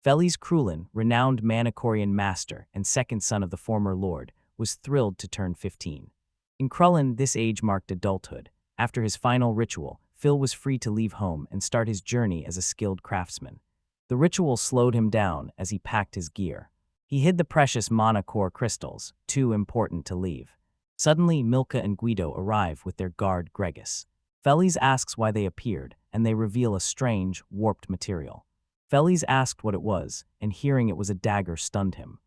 Felis Krulin, renowned Manicorian master and second son of the former lord, was thrilled to turn 15. In Krulin, this age marked adulthood. After his final ritual, Phil was free to leave home and start his journey as a skilled craftsman. The ritual slowed him down as he packed his gear. He hid the precious mana core crystals, too important to leave. Suddenly, Milka and Guido arrive with their guard Gregis. Felis asks why they appeared, and they reveal a strange, warped material. Felis asked what it was, and hearing it was a dagger stunned him.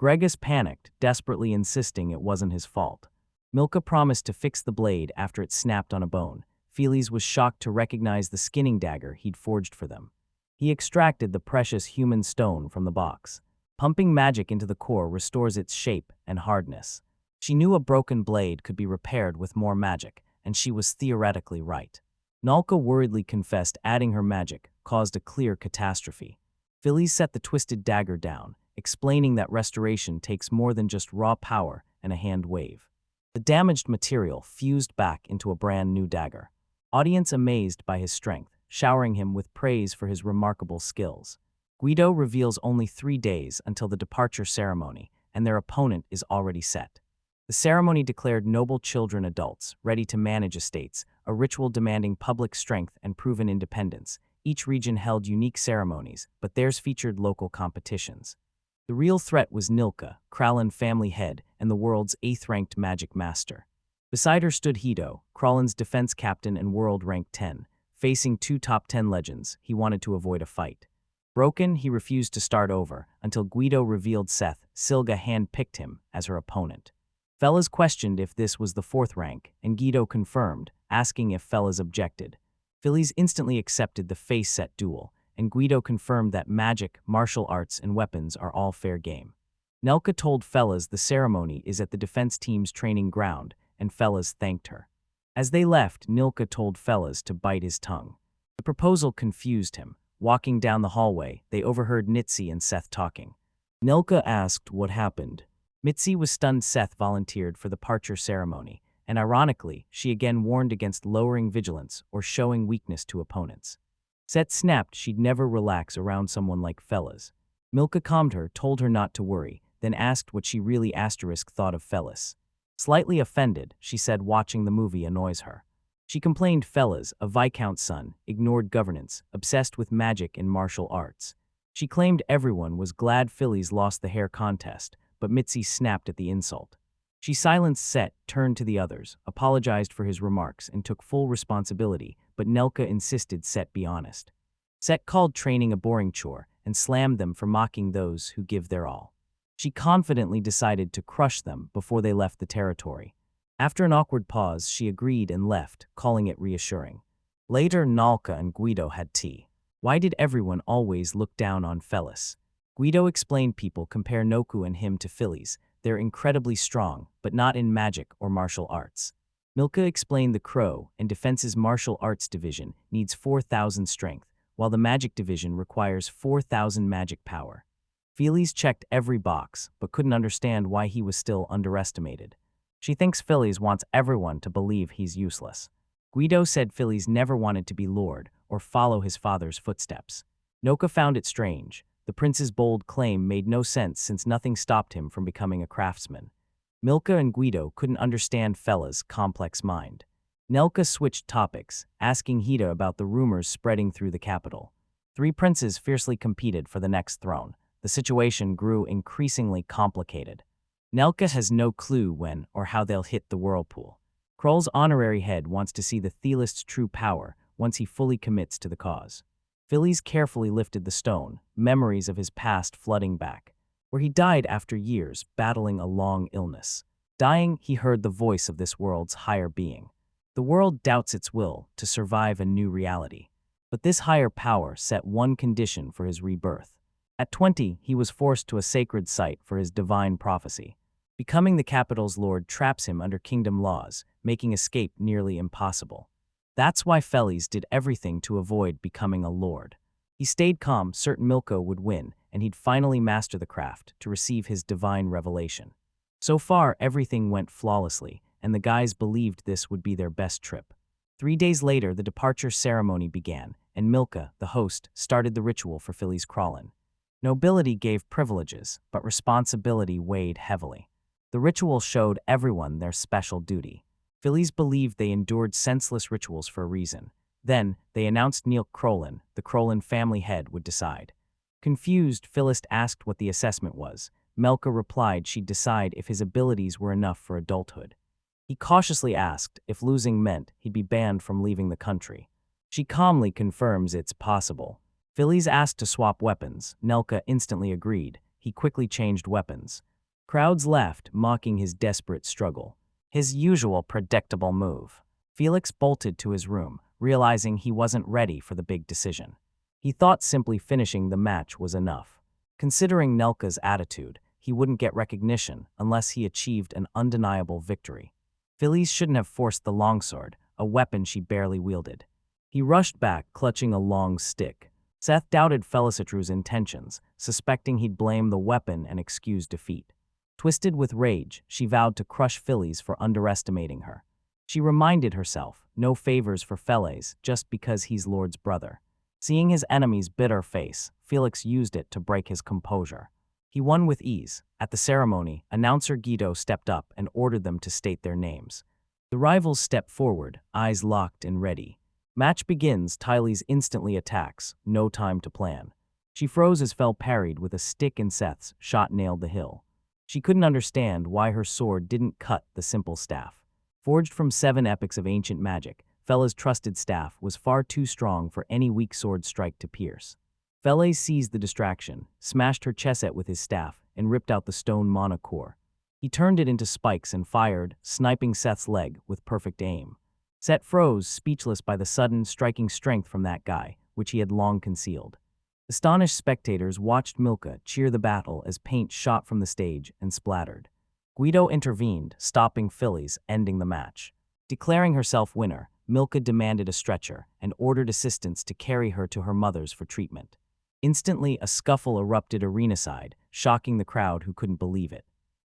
Gregis panicked, desperately insisting it wasn't his fault. Milka promised to fix the blade after it snapped on a bone. Felis was shocked to recognize the skinning dagger he'd forged for them. He extracted the precious human stone from the box. Pumping magic into the core restores its shape and hardness. She knew a broken blade could be repaired with more magic, and she was theoretically right. Nalka worriedly confessed adding her magic caused a clear catastrophe. Felis set the twisted dagger down, explaining that restoration takes more than just raw power and a hand wave. The damaged material fused back into a brand new dagger. Audience amazed by his strength, showering him with praise for his remarkable skills. Guido reveals only 3 days until the departure ceremony, and their opponent is already set. The ceremony declared noble children adults, ready to manage estates, a ritual demanding public strength and proven independence. Each region held unique ceremonies, but theirs featured local competitions. The real threat was Nilka, Kralin family head and the world's 8th-ranked magic master. Beside her stood Hido, Kralin's defense captain and world rank 10. Facing 2 top 10 legends, he wanted to avoid a fight. Broken, he refused to start over, until Guido revealed Seth, Silga hand-picked him as her opponent. Fellas questioned if this was the 4th rank, and Guido confirmed, asking if Fellas objected. Felis instantly accepted the face-set duel, and Guido confirmed that magic, martial arts, and weapons are all fair game. Nelka told Fellas the ceremony is at the defense team's training ground, and Fellas thanked her. As they left, Nilka told Fellas to bite his tongue. The proposal confused him. Walking down the hallway, they overheard Nitsi and Seth talking. Nilka asked what happened. Mitzi was stunned. Seth volunteered for the departure ceremony, and ironically, she again warned against lowering vigilance or showing weakness to opponents. Seth snapped she'd never relax around someone like Fellas. Milka calmed her, told her not to worry, then asked what she really thought of Fellas. Slightly offended, she said watching the movie annoys her. She complained Fellas, a Viscount's son, ignored governance, obsessed with magic and martial arts. She claimed everyone was glad Phillies lost the hair contest, but Mitzi snapped at the insult. She silenced Set, turned to the others, apologized for his remarks, and took full responsibility, but Nelka insisted Set be honest. Set called training a boring chore and slammed them for mocking those who give their all. She confidently decided to crush them before they left the territory. After an awkward pause, she agreed and left, calling it reassuring. Later, Nalka and Guido had tea. Why did everyone always look down on Felis? Guido explained people compare Noku and him to Phillies. They're incredibly strong, but not in magic or martial arts. Milka explained the Crow and Defense's martial arts division needs 4,000 strength, while the magic division requires 4,000 magic power. Phillies checked every box, but couldn't understand why he was still underestimated. She thinks Phillies wants everyone to believe he's useless. Guido said Phillies never wanted to be lord or follow his father's footsteps. Noka found it strange. The prince's bold claim made no sense since nothing stopped him from becoming a craftsman. Milka and Guido couldn't understand Fella's complex mind. Nelka switched topics, asking Hida about the rumors spreading through the capital. 3 princes fiercely competed for the next throne. The situation grew increasingly complicated. Nelka has no clue when or how they'll hit the whirlpool. Kroll's honorary head wants to see the Thelist's true power once he fully commits to the cause. Phillies carefully lifted the stone, memories of his past flooding back, where he died after years battling a long illness. Dying, he heard the voice of this world's higher being. The world doubts its will to survive a new reality. But this higher power set one condition for his rebirth. At 20, he was forced to a sacred site for his divine prophecy. Becoming the capital's lord traps him under kingdom laws, making escape nearly impossible. That's why Felis did everything to avoid becoming a lord. He stayed calm, certain Milko would win, and he'd finally master the craft to receive his divine revelation. So far, everything went flawlessly, and the guys believed this would be their best trip. 3 days later, the departure ceremony began, and Milka, the host, started the ritual for Phillies Kralin. Nobility gave privileges, but responsibility weighed heavily. The ritual showed everyone their special duty. Phillies believed they endured senseless rituals for a reason. Then, they announced Neil Crolin, the Crolin family head, would decide. Confused, Phyllis asked what the assessment was. Melka replied she'd decide if his abilities were enough for adulthood. He cautiously asked if losing meant he'd be banned from leaving the country. She calmly confirms it's possible. Phillies asked to swap weapons. Nelka instantly agreed. He quickly changed weapons. Crowds laughed, mocking his desperate struggle. His usual predictable move. Felix bolted to his room, realizing he wasn't ready for the big decision. He thought simply finishing the match was enough. Considering Nelka's attitude, he wouldn't get recognition unless he achieved an undeniable victory. Phillies shouldn't have forced the longsword, a weapon she barely wielded. He rushed back, clutching a long stick. Seth doubted Felicitru's intentions, suspecting he'd blame the weapon and excuse defeat. Twisted with rage, she vowed to crush Phillies for underestimating her. She reminded herself, no favors for Feliz just because he's Lord's brother. Seeing his enemy's bitter face, Felix used it to break his composure. He won with ease. At the ceremony, announcer Guido stepped up and ordered them to state their names. The rivals stepped forward, eyes locked and ready. Match begins. Tylee's instantly attacks, no time to plan. She froze as Fel parried with a stick and Seth's shot nailed the hill. She couldn't understand why her sword didn't cut the simple staff. Forged from 7 epics of ancient magic, Fela's trusted staff was far too strong for any weak sword strike to pierce. Fele seized the distraction, smashed her chesset with his staff, and ripped out the stone mana core. He turned it into spikes and fired, sniping Seth's leg with perfect aim. Seth froze, speechless by the sudden, striking strength from that guy, which he had long concealed. Astonished spectators watched Milka cheer the battle as paint shot from the stage and splattered. Guido intervened, stopping Phillies, ending the match. Declaring herself winner, Milka demanded a stretcher and ordered assistants to carry her to her mother's for treatment. Instantly, a scuffle erupted arena-side, shocking the crowd who couldn't believe it.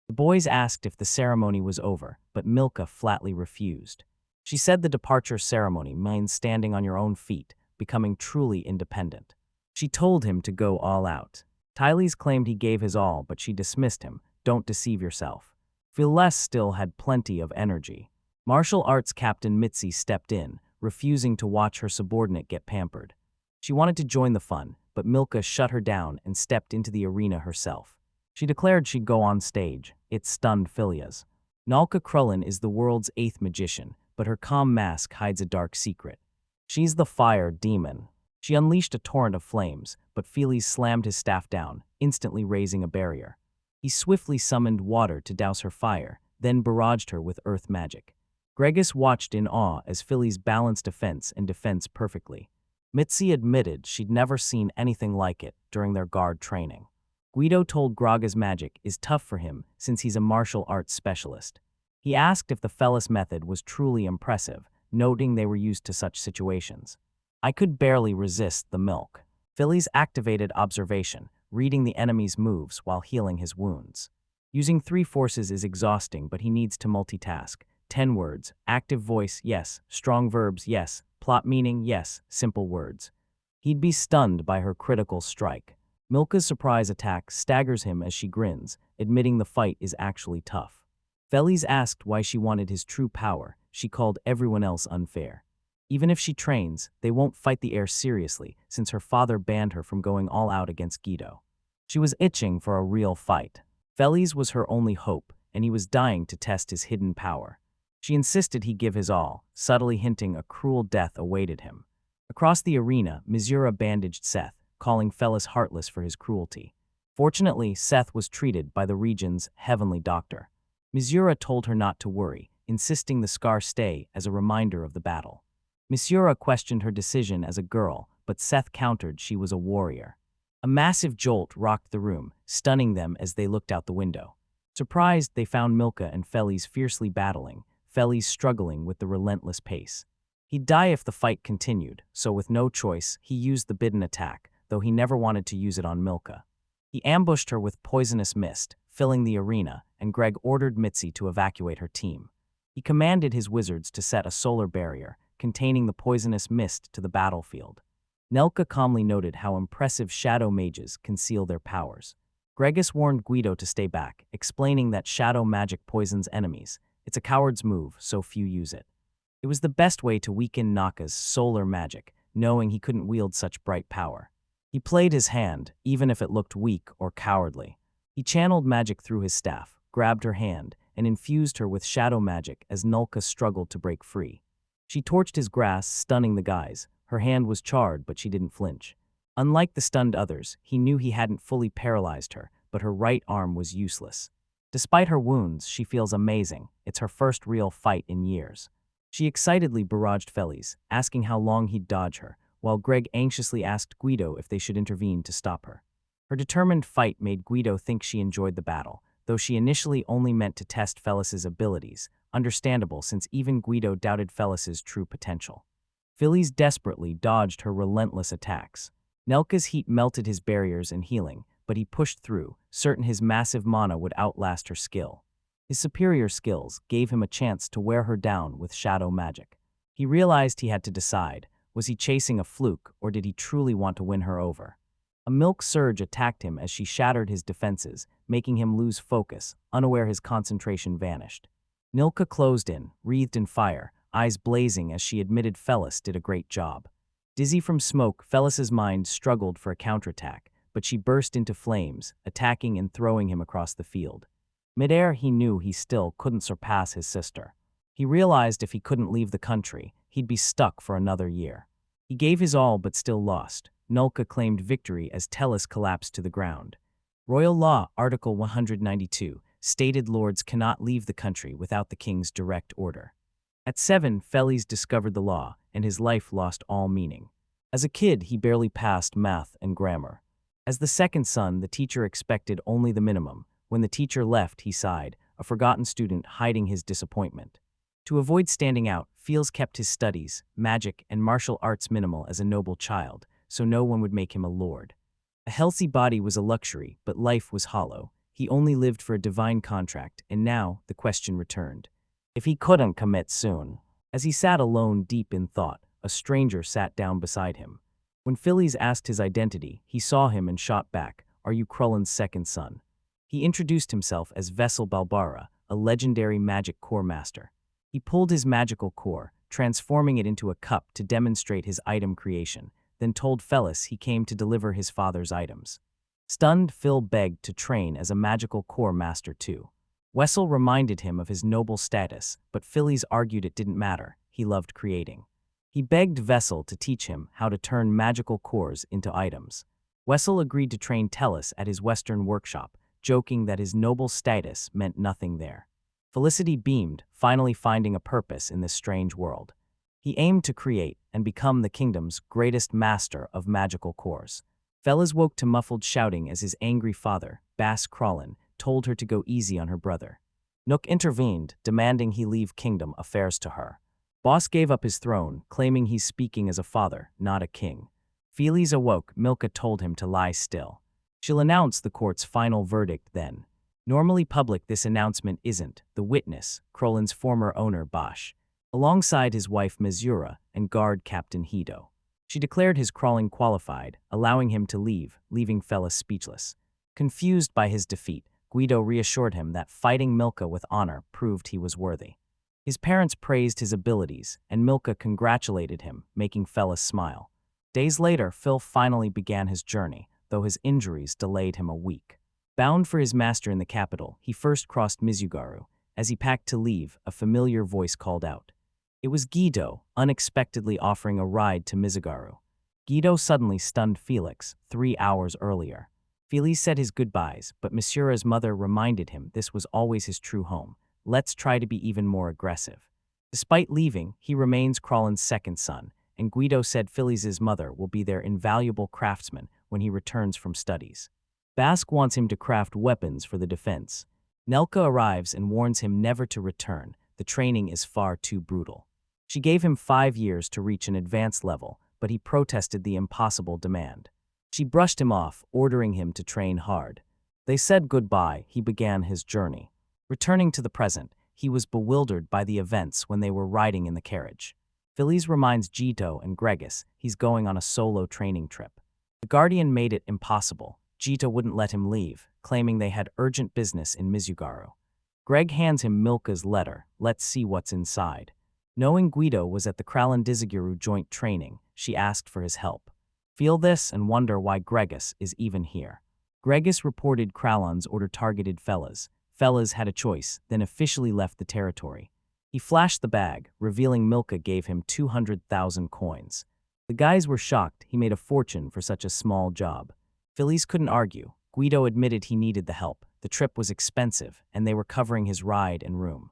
The boys asked if the ceremony was over, but Milka flatly refused. She said the departure ceremony means standing on your own feet, becoming truly independent. She told him to go all out. Tylees claimed he gave his all, but she dismissed him. Don't deceive yourself. Phyllis still had plenty of energy. Martial arts captain Mitzi stepped in, refusing to watch her subordinate get pampered. She wanted to join the fun, but Milka shut her down and stepped into the arena herself. She declared she'd go on stage. It stunned Phileas. Nalka Krullen is the world's 8th magician, but her calm mask hides a dark secret. She's the fire demon. She unleashed a torrent of flames, but Phyllis slammed his staff down, instantly raising a barrier. He swiftly summoned water to douse her fire, then barraged her with earth magic. Gregis watched in awe as Phyllis balanced offense and defense perfectly. Mitzi admitted she'd never seen anything like it during their guard training. Guido told Graga's magic is tough for him since he's a martial arts specialist. He asked if the Fellis method was truly impressive, noting they were used to such situations. I could barely resist the milk. Phyllis activated observation, reading the enemy's moves while healing his wounds. Using 3 forces is exhausting, but he needs to multitask. 10 words, active voice, yes, strong verbs, yes, plot meaning, yes, simple words. He'd be stunned by her critical strike. Milka's surprise attack staggers him as she grins, admitting the fight is actually tough. Phyllis asked why she wanted his true power. She called everyone else unfair. Even if she trains, they won't fight the air seriously, since her father banned her from going all out against Guido. She was itching for a real fight. Phyllis was her only hope, and he was dying to test his hidden power. She insisted he give his all, subtly hinting a cruel death awaited him. Across the arena, Missouri bandaged Seth, calling Phyllis heartless for his cruelty. Fortunately, Seth was treated by the region's heavenly doctor. Missouri told her not to worry, insisting the scar stay as a reminder of the battle. Missouri questioned her decision as a girl, but Seth countered she was a warrior. A massive jolt rocked the room, stunning them as they looked out the window. Surprised, they found Milka and Phyllis fiercely battling, Phyllis struggling with the relentless pace. He'd die if the fight continued, so with no choice, he used the bidden attack, though he never wanted to use it on Milka. He ambushed her with poisonous mist, filling the arena, and Greg ordered Mitzi to evacuate her team. He commanded his wizards to set a solar barrier, containing the poisonous mist to the battlefield. Nelka calmly noted how impressive shadow mages conceal their powers. Gregis warned Guido to stay back, explaining that shadow magic poisons enemies. It's a coward's move, so few use it. It was the best way to weaken Naka's solar magic, knowing he couldn't wield such bright power. He played his hand, even if it looked weak or cowardly. He channeled magic through his staff, grabbed her hand, and infused her with shadow magic as Nulka struggled to break free. She torched his grasp, stunning the guys. Her hand was charred, but she didn't flinch. Unlike the stunned others, he knew he hadn't fully paralyzed her, but her right arm was useless. Despite her wounds, she feels amazing. It's her first real fight in years. She excitedly barraged Feliz, asking how long he'd dodge her, while Greg anxiously asked Guido if they should intervene to stop her. Her determined fight made Guido think she enjoyed the battle, though she initially only meant to test Felis's abilities, understandable since even Guido doubted Felis's true potential. Feliz desperately dodged her relentless attacks. Nelka's heat melted his barriers and healing, but he pushed through, certain his massive mana would outlast her skill. His superior skills gave him a chance to wear her down with shadow magic. He realized he had to decide, was he chasing a fluke or did he truly want to win her over? A milk surge attacked him as she shattered his defenses, making him lose focus, unaware his concentration vanished. Nilka closed in, wreathed in fire, eyes blazing as she admitted Felis did a great job. Dizzy from smoke, Felis's mind struggled for a counterattack, but she burst into flames, attacking and throwing him across the field. Midair, he knew he still couldn't surpass his sister. He realized if he couldn't leave the country, he'd be stuck for another year. He gave his all but still lost. Nulka claimed victory as Tellus collapsed to the ground. Royal Law, Article 192, stated lords cannot leave the country without the king's direct order. At 7, Feliz discovered the law, and his life lost all meaning. As a kid, he barely passed math and grammar. As the second son, the teacher expected only the minimum. When the teacher left, he sighed, a forgotten student hiding his disappointment. To avoid standing out, Fields kept his studies, magic, and martial arts minimal as a noble child, so no one would make him a lord. A healthy body was a luxury, but life was hollow. He only lived for a divine contract, and now the question returned. If he couldn't commit soon. As he sat alone deep in thought, a stranger sat down beside him. When Phillies asked his identity, he saw him and shot back, "Are you Krullen's second son?" He introduced himself as Vessel Balbara, a legendary magic core master. He pulled his magical core, transforming it into a cup to demonstrate his item creation, then told Felis he came to deliver his father's items. Stunned, Phil begged to train as a magical core master too. Wessel reminded him of his noble status, but Phillies argued it didn't matter. He loved creating. He begged Vessel to teach him how to turn magical cores into items. Wessel agreed to train Tellus at his Western workshop, joking that his noble status meant nothing there. Felicity beamed, finally finding a purpose in this strange world. He aimed to create and become the kingdom's greatest master of magical cores. Fellas woke to muffled shouting as his angry father, Bass Krullen, told her to go easy on her brother. Nook intervened, demanding he leave kingdom affairs to her. Boss gave up his throne, claiming he's speaking as a father, not a king. Feelies awoke, Milka told him to lie still. She'll announce the court's final verdict then. Normally public, this announcement isn't. The witness, Krullen's former owner Bosch, alongside his wife Mizura and guard Captain Hido. She declared his crawling qualified, allowing him to leave, leaving Felis speechless. Confused by his defeat, Guido reassured him that fighting Milka with honor proved he was worthy. His parents praised his abilities, and Milka congratulated him, making Felis smile. Days later, Phil finally began his journey, though his injuries delayed him a week. Bound for his master in the capital, he first crossed Mizugaru. As he packed to leave, a familiar voice called out. It was Guido, unexpectedly offering a ride to Mizugaru. Guido suddenly stunned Felix, 3 hours earlier. Felix said his goodbyes, but Misura's mother reminded him this was always his true home. Let's try to be even more aggressive. Despite leaving, he remains Krullen's second son, and Guido said Felix's mother will be their invaluable craftsman when he returns from studies. Bask wants him to craft weapons for the defense. Nelka arrives and warns him never to return. The training is far too brutal. She gave him 5 years to reach an advanced level, but he protested the impossible demand. She brushed him off, ordering him to train hard. They said goodbye. He began his journey. Returning to the present, he was bewildered by the events when they were riding in the carriage. Phillies reminds Jito and Gregis he's going on a solo training trip. The Guardian made it impossible. Jito wouldn't let him leave, claiming they had urgent business in Mizugaru. Greg hands him Milka's letter. Let's see what's inside. Knowing Guido was at the Krallen-Dizaguru joint training, she asked for his help. Feel this and wonder why Gregis is even here. Gregis reported Krallen's order targeted Fellas. Fellas had a choice, then officially left the territory. He flashed the bag, revealing Milka gave him 200,000 coins. The guys were shocked he made a fortune for such a small job. Phillies couldn't argue. Guido admitted he needed the help. The trip was expensive, and they were covering his ride and room.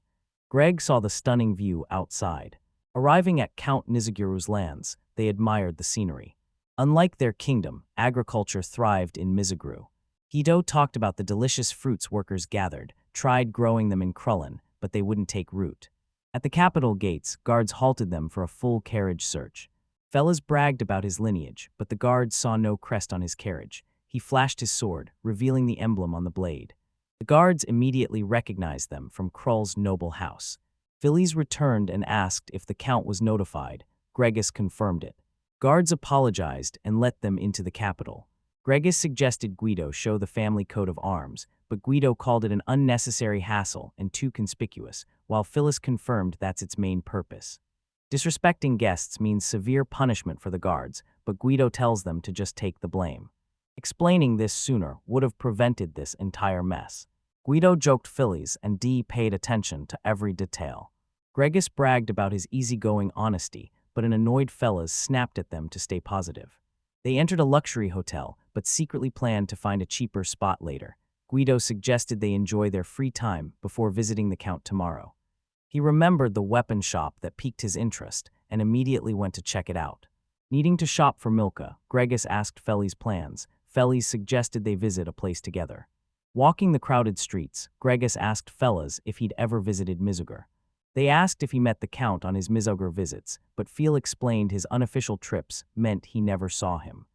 Greg saw the stunning view outside. Arriving at Count Nizaguru's lands, they admired the scenery. Unlike their kingdom, agriculture thrived in Mizuguru. Guido talked about the delicious fruits workers gathered, tried growing them in Krallen, but they wouldn't take root. At the capital gates, guards halted them for a full carriage search. Fellas bragged about his lineage, but the guards saw no crest on his carriage. He flashed his sword, revealing the emblem on the blade. The guards immediately recognized them from Krull's noble house. Phillies returned and asked if the count was notified. Gregis confirmed it. Guards apologized and let them into the capital. Gregis suggested Guido show the family coat of arms, but Guido called it an unnecessary hassle and too conspicuous, while Phyllis confirmed that's its main purpose. Disrespecting guests means severe punishment for the guards, but Guido tells them to just take the blame. Explaining this sooner would have prevented this entire mess. Guido joked Phillies and Dee paid attention to every detail. Gregis bragged about his easygoing honesty, but an annoyed Fellas snapped at them to stay positive. They entered a luxury hotel, but secretly planned to find a cheaper spot later. Guido suggested they enjoy their free time before visiting the Count tomorrow. He remembered the weapon shop that piqued his interest and immediately went to check it out. Needing to shop for Milka, Gregis asked Felly's plans. Felly's suggested they visit a place together. Walking the crowded streets, Gregis asked Fellas if he'd ever visited Mizugur. They asked if he met the Count on his Mizugur visits, but Phil explained his unofficial trips meant he never saw him.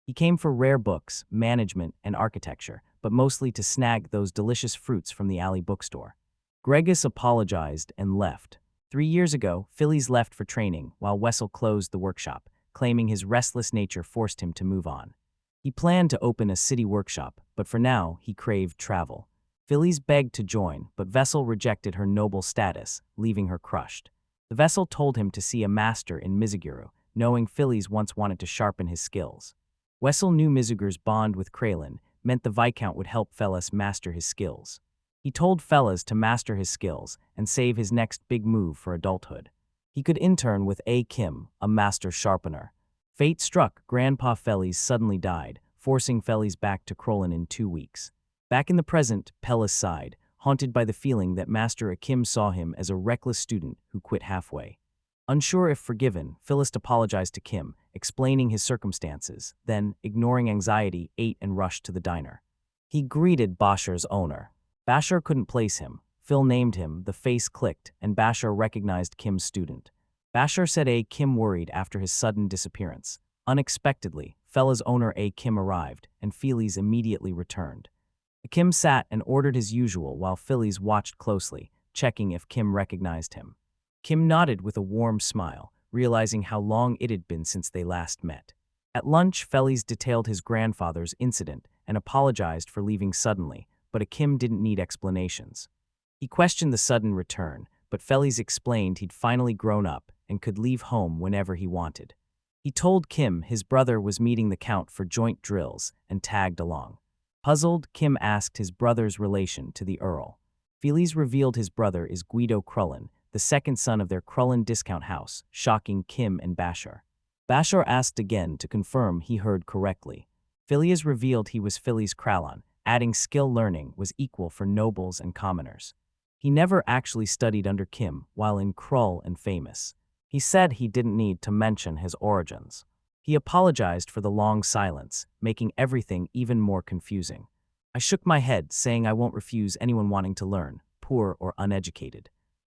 He came for rare books, management, and architecture, but mostly to snag those delicious fruits from the alley bookstore. Gregis apologized and left. 3 years ago, Phillies left for training while Wessel closed the workshop, claiming his restless nature forced him to move on. He planned to open a city workshop, but for now, he craved travel. Phillies begged to join, but Wessel rejected her noble status, leaving her crushed. The Wessel told him to see a master in Mizuguru, knowing Phillies once wanted to sharpen his skills. Wessel knew Mizugur's bond with Krallen meant the Viscount would help Fellas master his skills. He told Fellas to master his skills and save his next big move for adulthood. He could intern with A. Kim, a master sharpener. Fate struck. Grandpa Fellies suddenly died, forcing Fellies back to Krallen in 2 weeks. Back in the present, Pellis sighed, haunted by the feeling that Master Akim saw him as a reckless student who quit halfway. Unsure if forgiven, Phyllis apologized to Kim, explaining his circumstances, then, ignoring anxiety, ate and rushed to the diner. He greeted Bashar's owner. Bashar couldn't place him. Phil named him, the face clicked, and Bashar recognized Kim's student. Bashar said A. Kim worried after his sudden disappearance. Unexpectedly, Fella's owner A. Kim arrived, and Phillies immediately returned. Kim sat and ordered as usual while Phillies watched closely, checking if Kim recognized him. Kim nodded with a warm smile, realizing how long it had been since they last met. At lunch, Phillies detailed his grandfather's incident and apologized for leaving suddenly, but Akim didn't need explanations. He questioned the sudden return, but Phillies explained he'd finally grown up and could leave home whenever he wanted. He told Kim his brother was meeting the Count for joint drills and tagged along. Puzzled, Kim asked his brother's relation to the Earl. Phillies revealed his brother is Guido Krallen, the second son of their Krallen discount house, shocking Kim and Bashar. Bashar asked again to confirm he heard correctly. Phillies revealed he was Phillies Krallen, adding skill learning was equal for nobles and commoners. He never actually studied under Kim while in Krull and famous. He said he didn't need to mention his origins. He apologized for the long silence, making everything even more confusing. I shook my head, saying I won't refuse anyone wanting to learn, poor or uneducated.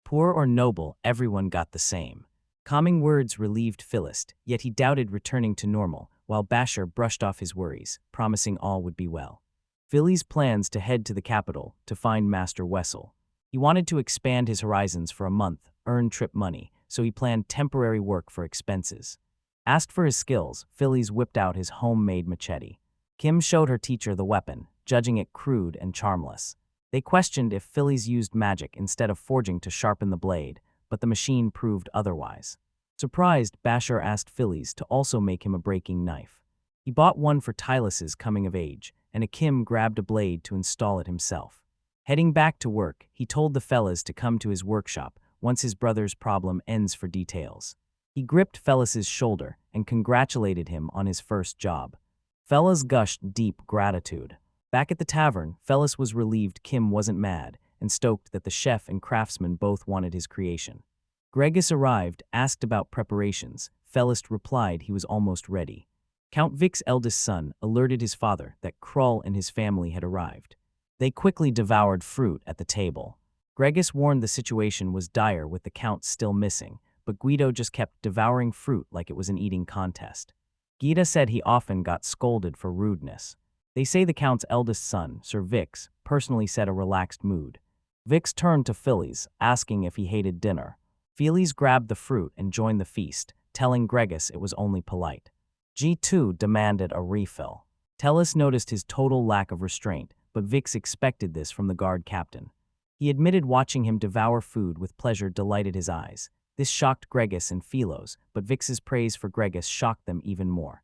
Poor or noble, everyone got the same. Calming words relieved Phyllis, yet he doubted returning to normal, while Bashar brushed off his worries, promising all would be well. Philly's plans to head to the capital to find Master Wessel. He wanted to expand his horizons for a month, earn trip money, so he planned temporary work for expenses. Asked for his skills, Phillies whipped out his homemade machete. Kim showed her teacher the weapon, judging it crude and charmless. They questioned if Phillies used magic instead of forging to sharpen the blade, but the machine proved otherwise. Surprised, Basher asked Phillies to also make him a breaking knife. He bought one for Tylus's coming of age, and Akim grabbed a blade to install it himself. Heading back to work, he told the fellas to come to his workshop once his brother's problem ends for details. He gripped Fellas's shoulder and congratulated him on his first job. Fellas gushed deep gratitude. Back at the tavern, Fellas was relieved Kim wasn't mad and stoked that the chef and craftsman both wanted his creation. Gregis arrived, asked about preparations. Fellas replied he was almost ready. Count Vic's eldest son alerted his father that Krull and his family had arrived. They quickly devoured fruit at the table. Gregis warned the situation was dire with the count still missing, but Guido just kept devouring fruit like it was an eating contest. Gita said he often got scolded for rudeness. They say the count's eldest son, Sir Vix, personally set a relaxed mood. Vix turned to Phillies, asking if he hated dinner. Phillies grabbed the fruit and joined the feast, telling Gregis it was only polite. G2 demanded a refill. Tellus noticed his total lack of restraint, but Vix expected this from the guard captain. He admitted watching him devour food with pleasure delighted his eyes. This shocked Gregis and Philos, but Vix's praise for Gregis shocked them even more.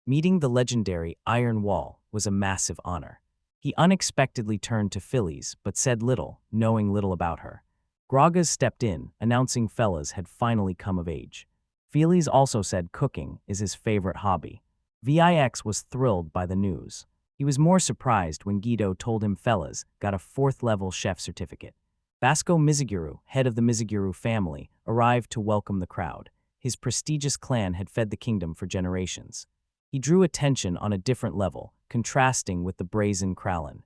Meeting the legendary Iron Wall was a massive honor. He unexpectedly turned to Phillies, but said little, knowing little about her. Gragas stepped in, announcing Fellas had finally come of age. Phillies also said cooking is his favorite hobby. Vix was thrilled by the news. He was more surprised when Guido told him Fellas got a 4th-level chef certificate. Basco Mizuguru, head of the Mizuguru family, arrived to welcome the crowd. His prestigious clan had fed the kingdom for generations. He drew attention on a different level, contrasting with the brazen Kralin.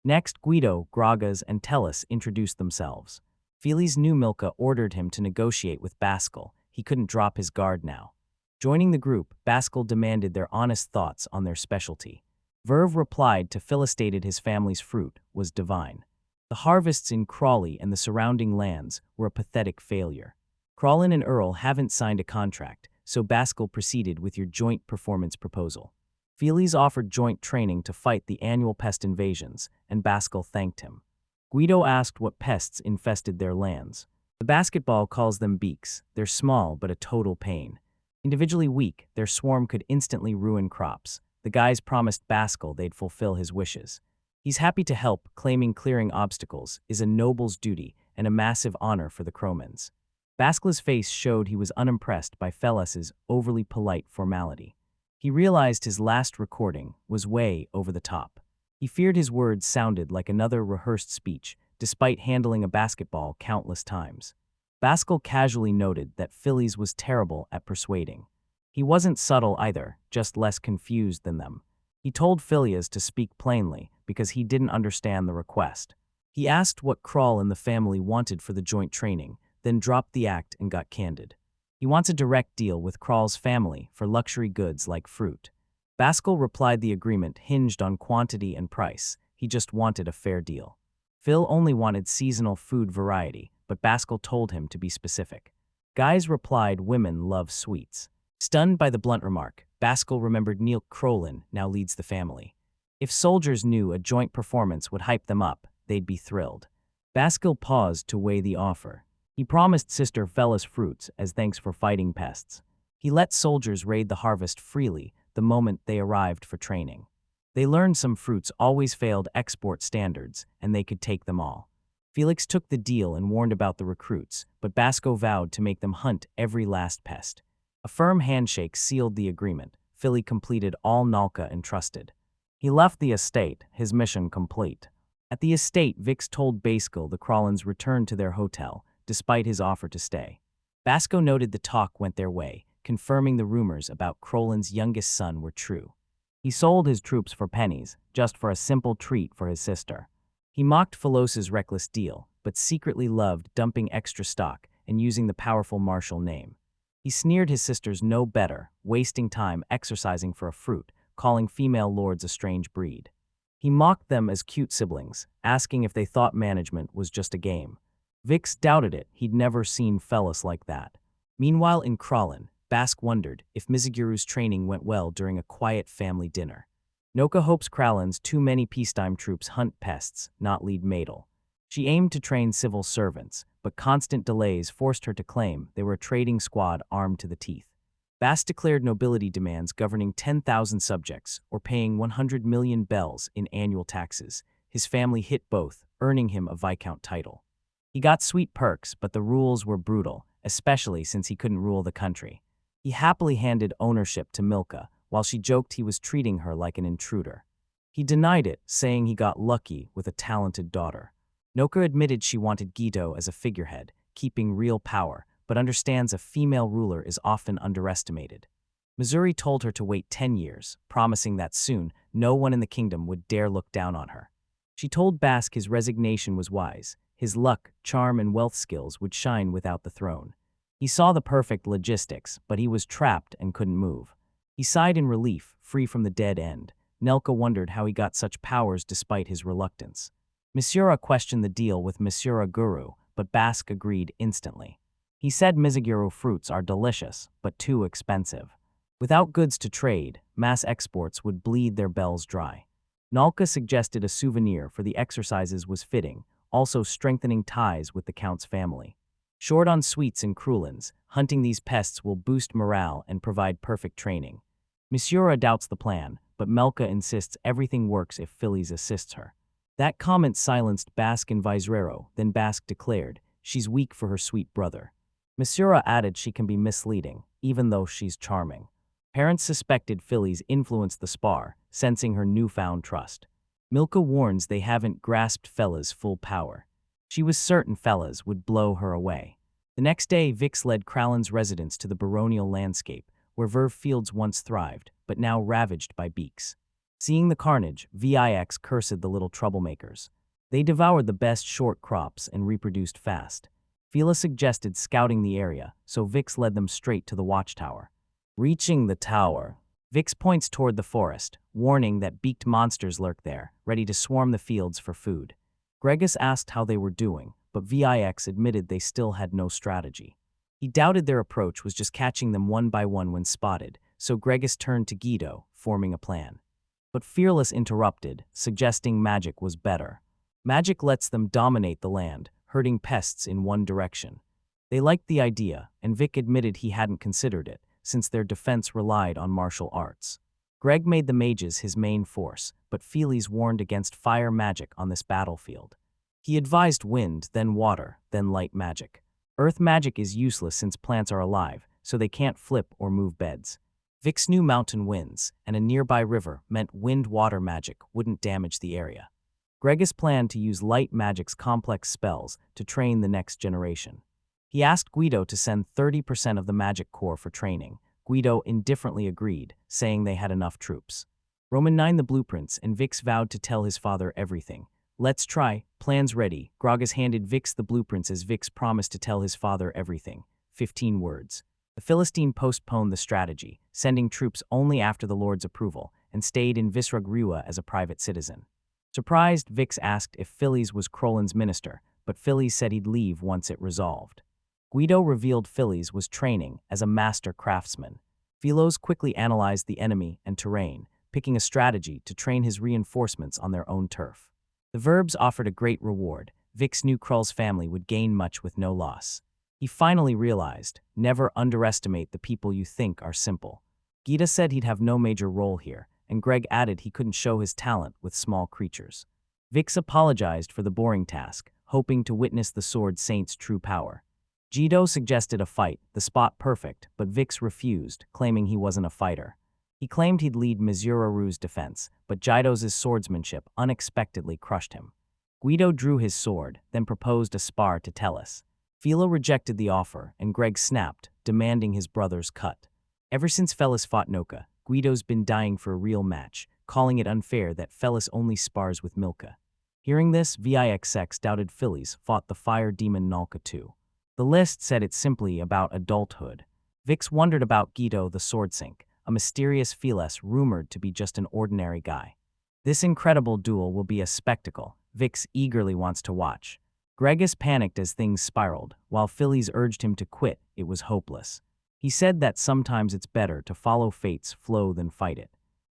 Next, Guido, Gragas, and Tellus introduced themselves. Phillies knew Milka ordered him to negotiate with Bascal. He couldn't drop his guard now. Joining the group, Bascal demanded their honest thoughts on their specialty. Verve replied to Phyllis stated his family's fruit was divine. The harvests in Crawley and the surrounding lands were a pathetic failure. Crawlin and Earl haven't signed a contract, so Bascal proceeded with your joint performance proposal. Phillies offered joint training to fight the annual pest invasions, and Bascal thanked him. Guido asked what pests infested their lands. The basketball calls them beaks. They're small but a total pain. Individually weak, their swarm could instantly ruin crops. The guys promised Bascal they'd fulfill his wishes. He's happy to help, claiming clearing obstacles is a noble's duty and a massive honor for the Cromans. Bascal's face showed he was unimpressed by Fellas's overly polite formality. He realized his last recording was way over the top. He feared his words sounded like another rehearsed speech, despite handling a basketball countless times. Bascal casually noted that Phillies was terrible at persuading. He wasn't subtle either, just less confused than them. He told Phileas to speak plainly because he didn't understand the request. He asked what Krull and the family wanted for the joint training, then dropped the act and got candid. He wants a direct deal with Krull's family for luxury goods like fruit. Bascal replied the agreement hinged on quantity and price. He just wanted a fair deal. Phil only wanted seasonal food variety, but Bascal told him to be specific. Guys replied women love sweets. Stunned by the blunt remark, Bascal remembered Neil Crolin now leads the family. If soldiers knew a joint performance would hype them up, they'd be thrilled. Bascal paused to weigh the offer. He promised Sister Fellas fruits as thanks for fighting pests. He let soldiers raid the harvest freely the moment they arrived for training. They learned some fruits always failed export standards, and they could take them all. Felix took the deal and warned about the recruits, but Basco vowed to make them hunt every last pest. A firm handshake sealed the agreement. Philly completed all Nalka entrusted. He left the estate, his mission complete. At the estate, Vix told Bascal the Crawlins returned to their hotel, despite his offer to stay. Basco noted the talk went their way, confirming the rumors about Crolin's youngest son were true. He sold his troops for pennies, just for a simple treat for his sister. He mocked Philos's reckless deal, but secretly loved dumping extra stock and using the powerful martial name. He sneered his sisters no better, wasting time exercising for a fruit, calling female lords a strange breed. He mocked them as cute siblings, asking if they thought management was just a game. Vix doubted it, he'd never seen Fellas like that. Meanwhile in Kralin, Bask wondered if Mizuguru's training went well during a quiet family dinner. Noka hopes Kralin's too many peacetime troops hunt pests, not lead Maidel. She aimed to train civil servants, but constant delays forced her to claim they were a trading squad armed to the teeth. Bask declared nobility demands governing 10,000 subjects or paying 100 million bells in annual taxes. His family hit both, earning him a viscount title. He got sweet perks, but the rules were brutal, especially since he couldn't rule the country. He happily handed ownership to Milka, while she joked he was treating her like an intruder. He denied it, saying he got lucky with a talented daughter. Noka admitted she wanted Guido as a figurehead, keeping real power, but understands a female ruler is often underestimated. Missouri told her to wait 10 years, promising that soon no one in the kingdom would dare look down on her. She told Bask his resignation was wise. His luck, charm, and wealth skills would shine without the throne. He saw the perfect logistics, but he was trapped and couldn't move. He sighed in relief, free from the dead end. Nelka wondered how he got such powers despite his reluctance. Misura questioned the deal with Misura Guru, but Bask agreed instantly. He said Mizuguru fruits are delicious, but too expensive. Without goods to trade, mass exports would bleed their bells dry. Nalka suggested a souvenir for the exercises was fitting, also strengthening ties with the Count's family. Short on sweets and Krulins, hunting these pests will boost morale and provide perfect training. Misura doubts the plan, but Melka insists everything works if Phillies assists her. That comment silenced Bask and Viserero, then Bask declared, she's weak for her sweet brother. Misura added she can be misleading, even though she's charming. Parents suspected Phillies influenced the spar, sensing her newfound trust. Milka warns they haven't grasped Fella's full power. She was certain Fellas would blow her away. The next day, Vix led Kralin's residents to the baronial landscape, where Verve fields once thrived, but now ravaged by beaks. Seeing the carnage, Vix cursed the little troublemakers. They devoured the best short crops and reproduced fast. Fila suggested scouting the area, so Vix led them straight to the watchtower. Reaching the tower, Vix points toward the forest, warning that beaked monsters lurk there, ready to swarm the fields for food. Gregus asked how they were doing, but Vix admitted they still had no strategy. He doubted their approach was just catching them one by one when spotted, so Gregus turned to Guido, forming a plan. But Fearless interrupted, suggesting magic was better. Magic lets them dominate the land, herding pests in one direction. They liked the idea, and Vic admitted he hadn't considered it, since their defense relied on martial arts. Greg made the mages his main force, but Feelies warned against fire magic on this battlefield. He advised wind, then water, then light magic. Earth magic is useless since plants are alive, so they can't flip or move beds. Vix knew mountain winds, and a nearby river meant wind-water magic wouldn't damage the area. Gregus planned to use light magic's complex spells to train the next generation. He asked Guido to send 30% of the magic corps for training. Guido indifferently agreed, saying they had enough troops. Roman 9 the blueprints, and Vix vowed to tell his father everything. Let's try, plans ready. Gragas handed Vix the blueprints as Vix promised to tell his father everything. 15 words. The Philistine postponed the strategy, sending troops only after the Lord's approval, and stayed in Visrugriwa as a private citizen. Surprised, Vix asked if Phillies was Krolin's minister, but Phillies said he'd leave once it resolved. Guido revealed Phillies was training as a master craftsman. Philos quickly analyzed the enemy and terrain, picking a strategy to train his reinforcements on their own turf. The verbs offered a great reward. Vix knew Krull's family would gain much with no loss. He finally realized, never underestimate the people you think are simple. Gita said he'd have no major role here, and Greg added he couldn't show his talent with small creatures. Vix apologized for the boring task, hoping to witness the Sword Saint's true power. Jido suggested a fight, the spot perfect, but Vix refused, claiming he wasn't a fighter. He claimed he'd lead Mizuru's defense, but Jido's swordsmanship unexpectedly crushed him. Guido drew his sword, then proposed a spar to Tellus. Philo rejected the offer, and Greg snapped, demanding his brother's cut. Ever since Fellis fought Noka, Guido's been dying for a real match, calling it unfair that Fellis only spars with Milka. Hearing this, Vixx doubted Phillies fought the fire demon Nalka too. The list said it's simply about adulthood. Vix wondered about Guido the Swordsink, a mysterious Felis rumored to be just an ordinary guy. This incredible duel will be a spectacle. Vix eagerly wants to watch. Gregus panicked as things spiraled. While Phillies urged him to quit, it was hopeless. He said that sometimes it's better to follow fate's flow than fight it.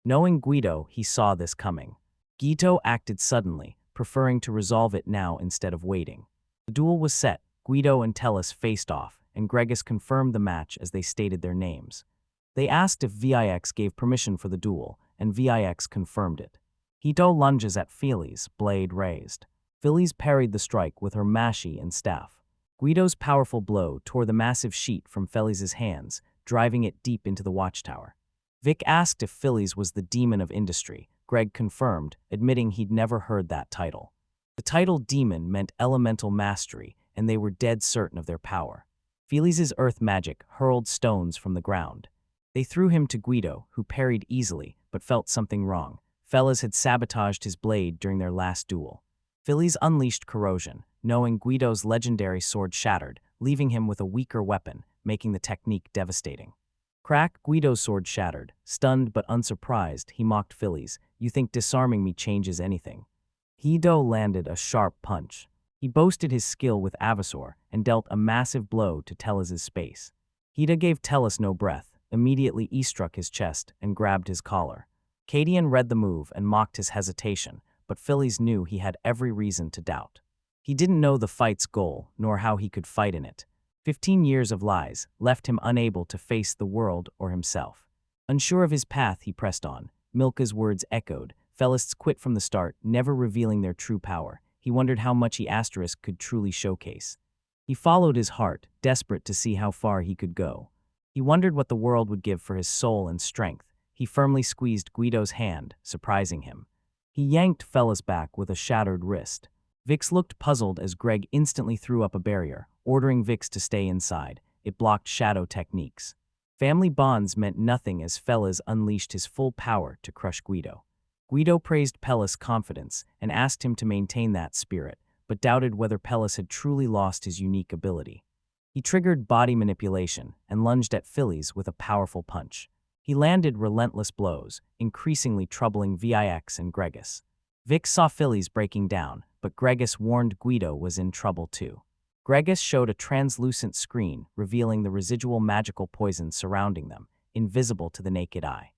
Knowing Guido, he saw this coming. Guido acted suddenly, preferring to resolve it now instead of waiting. The duel was set. Guido and Tellus faced off, and Gregus confirmed the match as they stated their names. They asked if Vix gave permission for the duel, and Vix confirmed it. Guido lunges at Phillies, blade raised. Phillies parried the strike with her mashie and staff. Guido's powerful blow tore the massive sheet from Phillies' hands, driving it deep into the watchtower. Vic asked if Phillies was the demon of industry. Greg confirmed, admitting he'd never heard that title. The title demon meant elemental mastery, and they were dead certain of their power. Phillies' earth magic hurled stones from the ground. They threw him to Guido, who parried easily, but felt something wrong. Phillies had sabotaged his blade during their last duel. Phillies unleashed corrosion, knowing Guido's legendary sword shattered, leaving him with a weaker weapon, making the technique devastating. Crack, Guido's sword shattered. Stunned but unsurprised, he mocked Phillies. "You think disarming me changes anything?" Guido landed a sharp punch. He boasted his skill with Avasor and dealt a massive blow to Tellus' space. Guido gave Tellus no breath. Immediately he struck his chest and grabbed his collar. Cadian read the move and mocked his hesitation, but Phillies knew he had every reason to doubt. He didn't know the fight's goal, nor how he could fight in it. 15 years of lies left him unable to face the world or himself. Unsure of his path, he pressed on. Milka's words echoed. Phillists quit from the start, never revealing their true power. He wondered how much he Asterisk could truly showcase. He followed his heart, desperate to see how far he could go. He wondered what the world would give for his soul and strength. He firmly squeezed Guido's hand, surprising him. He yanked Phillies back with a shattered wrist. Vix looked puzzled as Greg instantly threw up a barrier, ordering Vix to stay inside. It blocked shadow techniques. Family bonds meant nothing as Phillies unleashed his full power to crush Guido. Guido praised Pellis' confidence and asked him to maintain that spirit, but doubted whether Pellis had truly lost his unique ability. He triggered body manipulation and lunged at Phillies with a powerful punch. He landed relentless blows, increasingly troubling Vix and Gregus. Vix saw Phillies breaking down, but Gregus warned Guido was in trouble too. Gregus showed a translucent screen, revealing the residual magical poison surrounding them, invisible to the naked eye.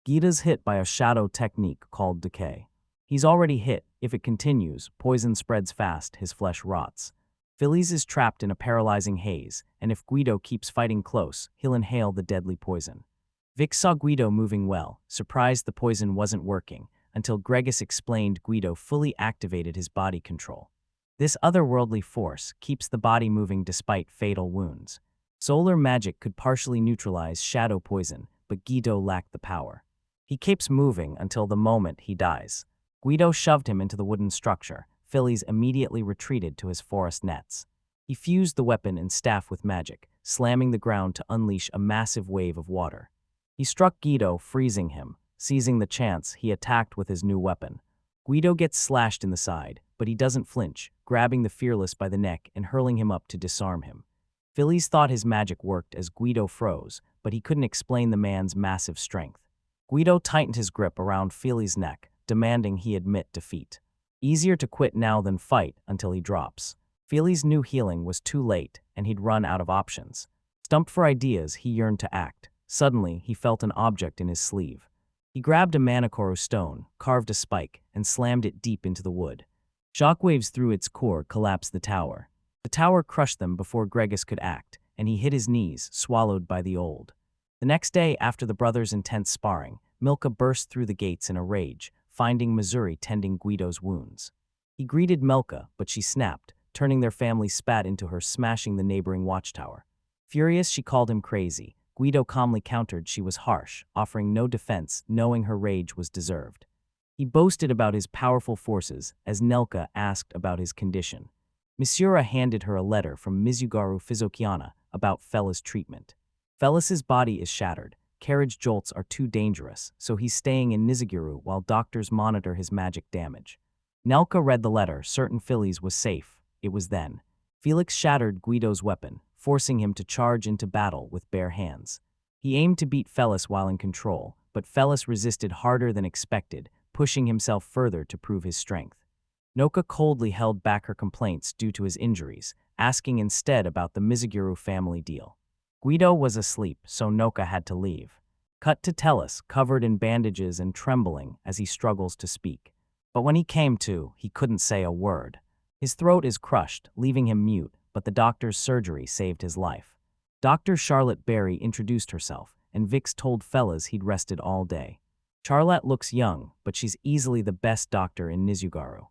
Guido's hit by a shadow technique called decay. He's already hit. If it continues, poison spreads fast, his flesh rots. Phillies is trapped in a paralyzing haze, and if Guido keeps fighting close, he'll inhale the deadly poison. Vix saw Guido moving well, surprised the poison wasn't working, until Gregus explained Guido fully activated his body control. This otherworldly force keeps the body moving despite fatal wounds. Solar magic could partially neutralize shadow poison, but Guido lacked the power. He keeps moving until the moment he dies. Guido shoved him into the wooden structure. Phillies immediately retreated to his forest nets. He fused the weapon and staff with magic, slamming the ground to unleash a massive wave of water. He struck Guido, freezing him. Seizing the chance, he attacked with his new weapon. Guido gets slashed in the side, but he doesn't flinch, grabbing the Fearless by the neck and hurling him up to disarm him. Phillies thought his magic worked as Guido froze, but he couldn't explain the man's massive strength. Guido tightened his grip around Phillies' neck, demanding he admit defeat. Easier to quit now than fight until he drops. Phillies knew healing was too late, and he'd run out of options. Stumped for ideas, he yearned to act. Suddenly, he felt an object in his sleeve. He grabbed a Manakoro stone, carved a spike, and slammed it deep into the wood. Shockwaves through its core collapsed the tower. The tower crushed them before Gregus could act, and he hit his knees, swallowed by the old. The next day, after the brothers' intense sparring, Milka burst through the gates in a rage, finding Missouri tending Guido's wounds. He greeted Milka, but she snapped, turning their family spat into her, smashing the neighboring watchtower. Furious, she called him crazy. Guido calmly countered she was harsh, offering no defense, knowing her rage was deserved. He boasted about his powerful forces as Nelka asked about his condition. Misura handed her a letter from Mizugaru Fizokiana about Fella's treatment. Fellas's body is shattered. Carriage jolts are too dangerous, so he's staying in Nizaguru while doctors monitor his magic damage. Nelka read the letter, certain Phillies was safe. It was then. Felix shattered Guido's weapon, forcing him to charge into battle with bare hands. He aimed to beat Fellas while in control, but Fellas resisted harder than expected, pushing himself further to prove his strength. Noka coldly held back her complaints due to his injuries, asking instead about the Mizuguru family deal. Guido was asleep, so Noka had to leave. Cut to Tellus, covered in bandages and trembling as he struggles to speak. But when he came to, he couldn't say a word. His throat is crushed, leaving him mute, but the doctor's surgery saved his life. Dr. Charlotte Berry introduced herself, and Vix told fellas he'd rested all day. Charlotte looks young, but she's easily the best doctor in Nizugaru.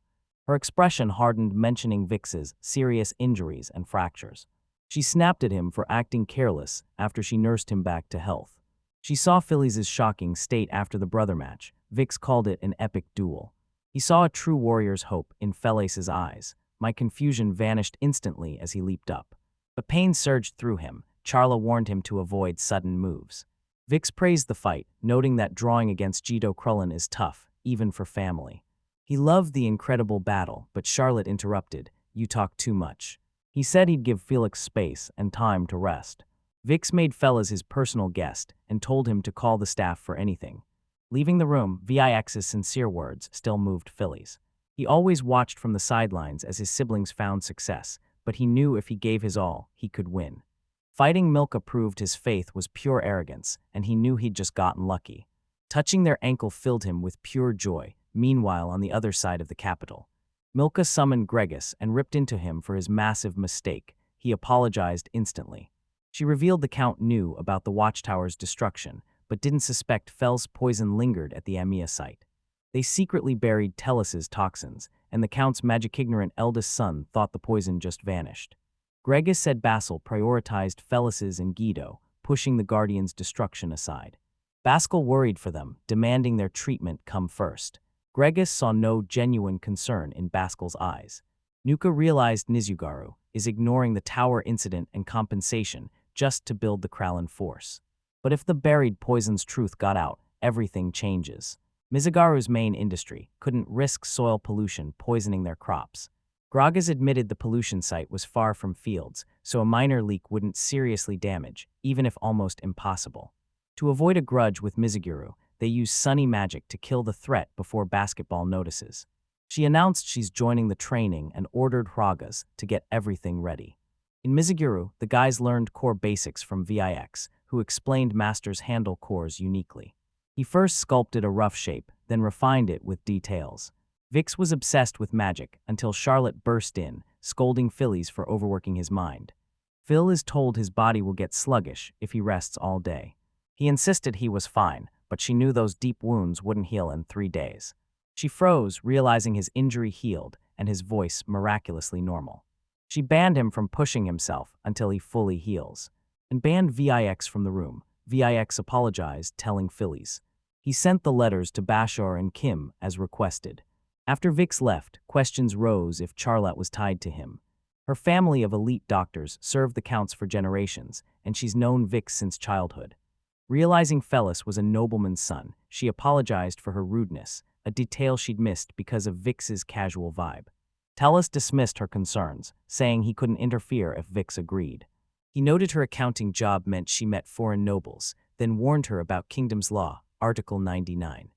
Her expression hardened mentioning Vix's serious injuries and fractures. She snapped at him for acting careless after she nursed him back to health. She saw Phillies' shocking state after the brother match. Vix called it an epic duel. He saw a true warrior's hope in Felice's eyes. My confusion vanished instantly as he leaped up. But pain surged through him. Charla warned him to avoid sudden moves. Vix praised the fight, noting that drawing against Jito Krullen is tough, even for family. He loved the incredible battle, but Charlotte interrupted. You talk too much. He said he'd give Felix space and time to rest. Vix made Fellas his personal guest and told him to call the staff for anything. Leaving the room, Vix's sincere words still moved Phillies. He always watched from the sidelines as his siblings found success, but he knew if he gave his all, he could win. Fighting Milka proved his faith was pure arrogance, and he knew he'd just gotten lucky. Touching their ankle filled him with pure joy. Meanwhile, on the other side of the capital, Milka summoned Gregis and ripped into him for his massive mistake. He apologized instantly. She revealed the Count knew about the watchtower's destruction, but didn't suspect Fell's poison lingered at the Amia site. They secretly buried Tellus's toxins, and the Count's magic-ignorant eldest son thought the poison just vanished. Gregis said Basil prioritized Felis's and Guido, pushing the Guardian's destruction aside. Baskal worried for them, demanding their treatment come first. Gregis saw no genuine concern in Baskal's eyes. Nuka realized Nizugaru is ignoring the tower incident and compensation just to build the Kralin force. But if the buried poison's truth got out, everything changes. Mizugaru's main industry couldn't risk soil pollution poisoning their crops. Gragas admitted the pollution site was far from fields, so a minor leak wouldn't seriously damage, even if almost impossible. To avoid a grudge with Mizuguru, they use sunny magic to kill the threat before Basketball notices. She announced she's joining the training and ordered Gragas to get everything ready. In Mizuguru, the guys learned core basics from Vix, who explained Master's handle cores uniquely. He first sculpted a rough shape, then refined it with details. Vix was obsessed with magic until Charlotte burst in, scolding Phillies for overworking his mind. Phil is told his body will get sluggish if he rests all day. He insisted he was fine, but she knew those deep wounds wouldn't heal in 3 days. She froze, realizing his injury healed and his voice miraculously normal. She banned him from pushing himself until he fully heals, and banned Vix from the room. Vix apologized, telling Phillies. He sent the letters to Bashar and Kim as requested. After Vix left, questions rose if Charlotte was tied to him. Her family of elite doctors served the Counts for generations, and she's known Vix since childhood. Realizing Fellis was a nobleman's son, she apologized for her rudeness, a detail she'd missed because of Vix's casual vibe. Tellus dismissed her concerns, saying he couldn't interfere if Vix agreed. He noted her accounting job meant she met foreign nobles, then warned her about Kingdom's Law, Article 99.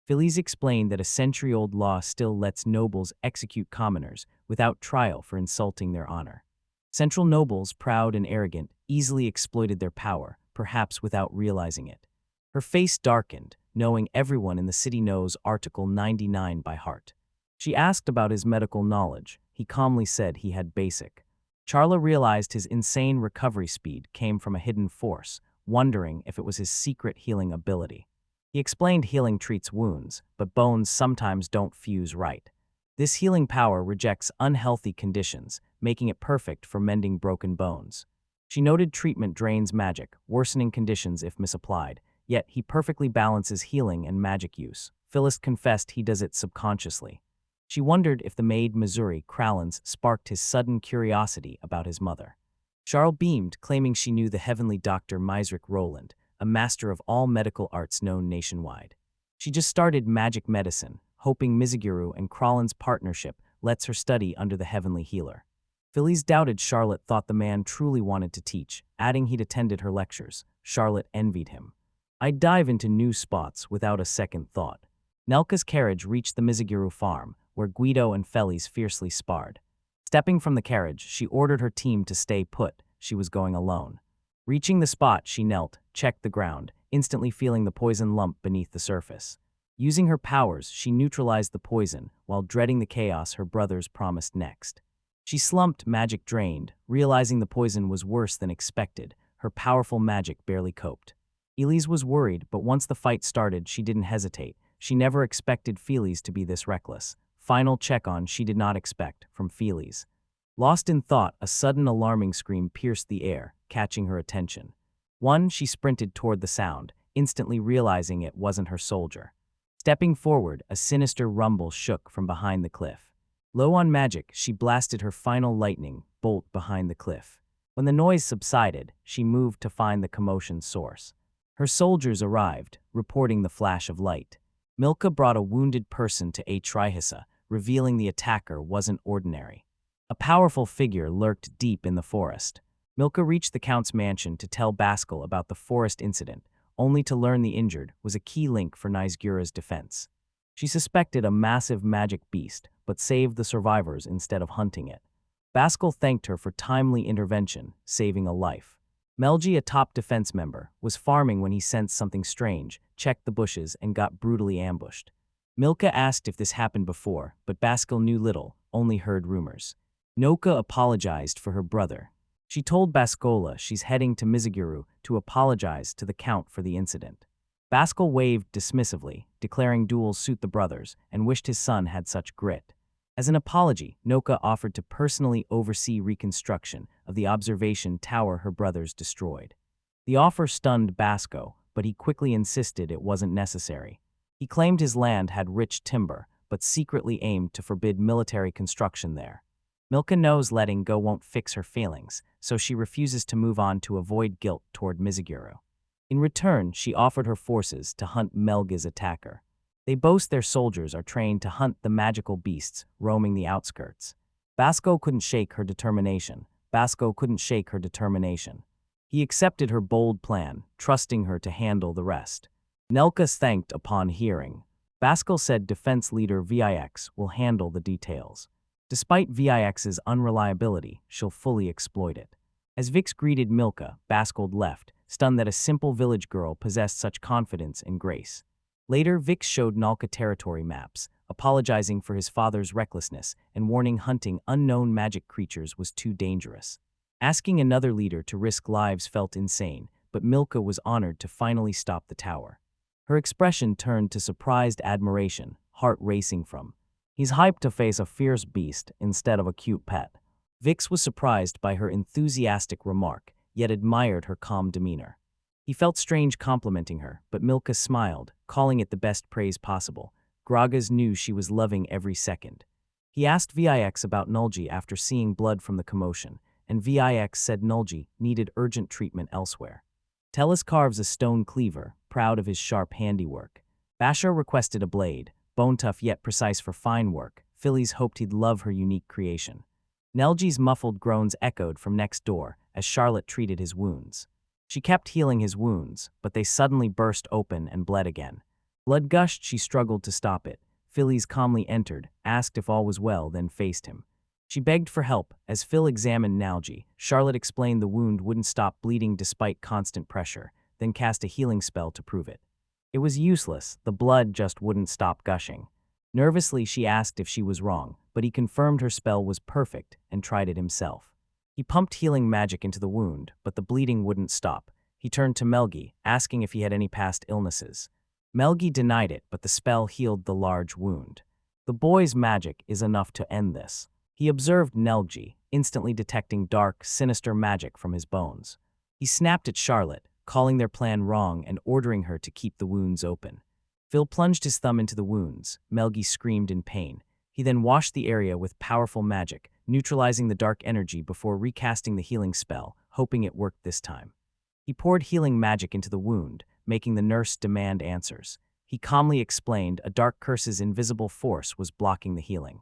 Phillies explained that a century-old law still lets nobles execute commoners without trial for insulting their honor. Central nobles, proud and arrogant, easily exploited their power, perhaps without realizing it. Her face darkened, knowing everyone in the city knows Article 99 by heart. She asked about his medical knowledge. He calmly said he had basic. Charla realized his insane recovery speed came from a hidden force, wondering if it was his secret healing ability. He explained healing treats wounds, but bones sometimes don't fuse right. This healing power rejects unhealthy conditions, making it perfect for mending broken bones. She noted treatment drains magic, worsening conditions if misapplied, yet he perfectly balances healing and magic use. Phyllis confessed he does it subconsciously. She wondered if the maid Missouri Kralins sparked his sudden curiosity about his mother. Charles beamed, claiming she knew the heavenly Dr. Misric Roland, a master of all medical arts known nationwide. She just started magic medicine, hoping Mizuguru and Kralin's partnership lets her study under the heavenly healer. Phillies doubted Charlotte thought the man truly wanted to teach, adding he'd attended her lectures. Charlotte envied him. I'd dive into new spots without a second thought. Nelka's carriage reached the Mizuguru farm, where Guido and Felice fiercely sparred. Stepping from the carriage, she ordered her team to stay put. She was going alone. Reaching the spot, she knelt, checked the ground, instantly feeling the poison lump beneath the surface. Using her powers, she neutralized the poison, while dreading the chaos her brothers promised next. She slumped, magic drained, realizing the poison was worse than expected. Her powerful magic barely coped. Elise was worried, but once the fight started, she didn't hesitate. She never expected Felice to be this reckless. Final check-on she did not expect, from Felice. Lost in thought, a sudden alarming scream pierced the air, catching her attention. She sprinted toward the sound, instantly realizing it wasn't her soldier. Stepping forward, a sinister rumble shook from behind the cliff. Low on magic, she blasted her final lightning bolt behind the cliff. When the noise subsided, she moved to find the commotion's source. Her soldiers arrived, reporting the flash of light. Milka brought a wounded person to Trihissa, revealing the attacker wasn't ordinary. A powerful figure lurked deep in the forest. Milka reached the Count's mansion to tell Baskel about the forest incident, only to learn the injured was a key link for Nizgura's defense. She suspected a massive magic beast, but saved the survivors instead of hunting it. Baskel thanked her for timely intervention, saving a life. Melgi, a top defense member, was farming when he sensed something strange, checked the bushes, and got brutally ambushed. Milka asked if this happened before, but Baskel knew little, only heard rumors. Noka apologized for her brother. She told Baskola she's heading to Mizuguru to apologize to the Count for the incident. Baskel waved dismissively, declaring duels suit the brothers, and wished his son had such grit. As an apology, Noka offered to personally oversee reconstruction of the observation tower her brothers destroyed. The offer stunned Basco, but he quickly insisted it wasn't necessary. He claimed his land had rich timber, but secretly aimed to forbid military construction there. Milka knows letting go won't fix her feelings, so she refuses to move on to avoid guilt toward Mizuguru. In return, she offered her forces to hunt Melga's attacker. They boast their soldiers are trained to hunt the magical beasts roaming the outskirts. Basco couldn't shake her determination. He accepted her bold plan, trusting her to handle the rest. Nelka thanked upon hearing. Baskel said defense leader Vix will handle the details. Despite Vix's unreliability, she'll fully exploit it. As Vix greeted Milka, Baskel left, stunned that a simple village girl possessed such confidence and grace. Later, Vix showed Nalka territory maps, apologizing for his father's recklessness and warning hunting unknown magic creatures was too dangerous. Asking another leader to risk lives felt insane, but Milka was honored to finally stop the tower. Her expression turned to surprised admiration, heart racing from. He's hyped to face a fierce beast instead of a cute pet. Vix was surprised by her enthusiastic remark, yet admired her calm demeanor. He felt strange complimenting her, but Milka smiled, calling it the best praise possible. Gragas knew she was loving every second. He asked Vix about Nulgi after seeing blood from the commotion, and Vix said Nulgi needed urgent treatment elsewhere. Tellus carves a stone cleaver, proud of his sharp handiwork. Bashar requested a blade, bone-tough yet precise for fine work. Phillies hoped he'd love her unique creation. Nelgi's muffled groans echoed from next door as Charlotte treated his wounds. She kept healing his wounds, but they suddenly burst open and bled again. Blood gushed, she struggled to stop it. Phillies calmly entered, asked if all was well, then faced him. She begged for help. As Phil examined Nalgi, Charlotte explained the wound wouldn't stop bleeding despite constant pressure, then cast a healing spell to prove it. It was useless, the blood just wouldn't stop gushing. Nervously, she asked if she was wrong, but he confirmed her spell was perfect and tried it himself. He pumped healing magic into the wound, but the bleeding wouldn't stop. He turned to Melgi, asking if he had any past illnesses. Melgi denied it, but the spell healed the large wound. The boy's magic is enough to end this. He observed Nelgi, instantly detecting dark, sinister magic from his bones. He snapped at Charlotte, calling their plan wrong and ordering her to keep the wounds open. Phil plunged his thumb into the wounds. Melgi screamed in pain. He then washed the area with powerful magic, neutralizing the dark energy before recasting the healing spell, hoping it worked this time. He poured healing magic into the wound, making the nurse demand answers. He calmly explained a dark curse's invisible force was blocking the healing.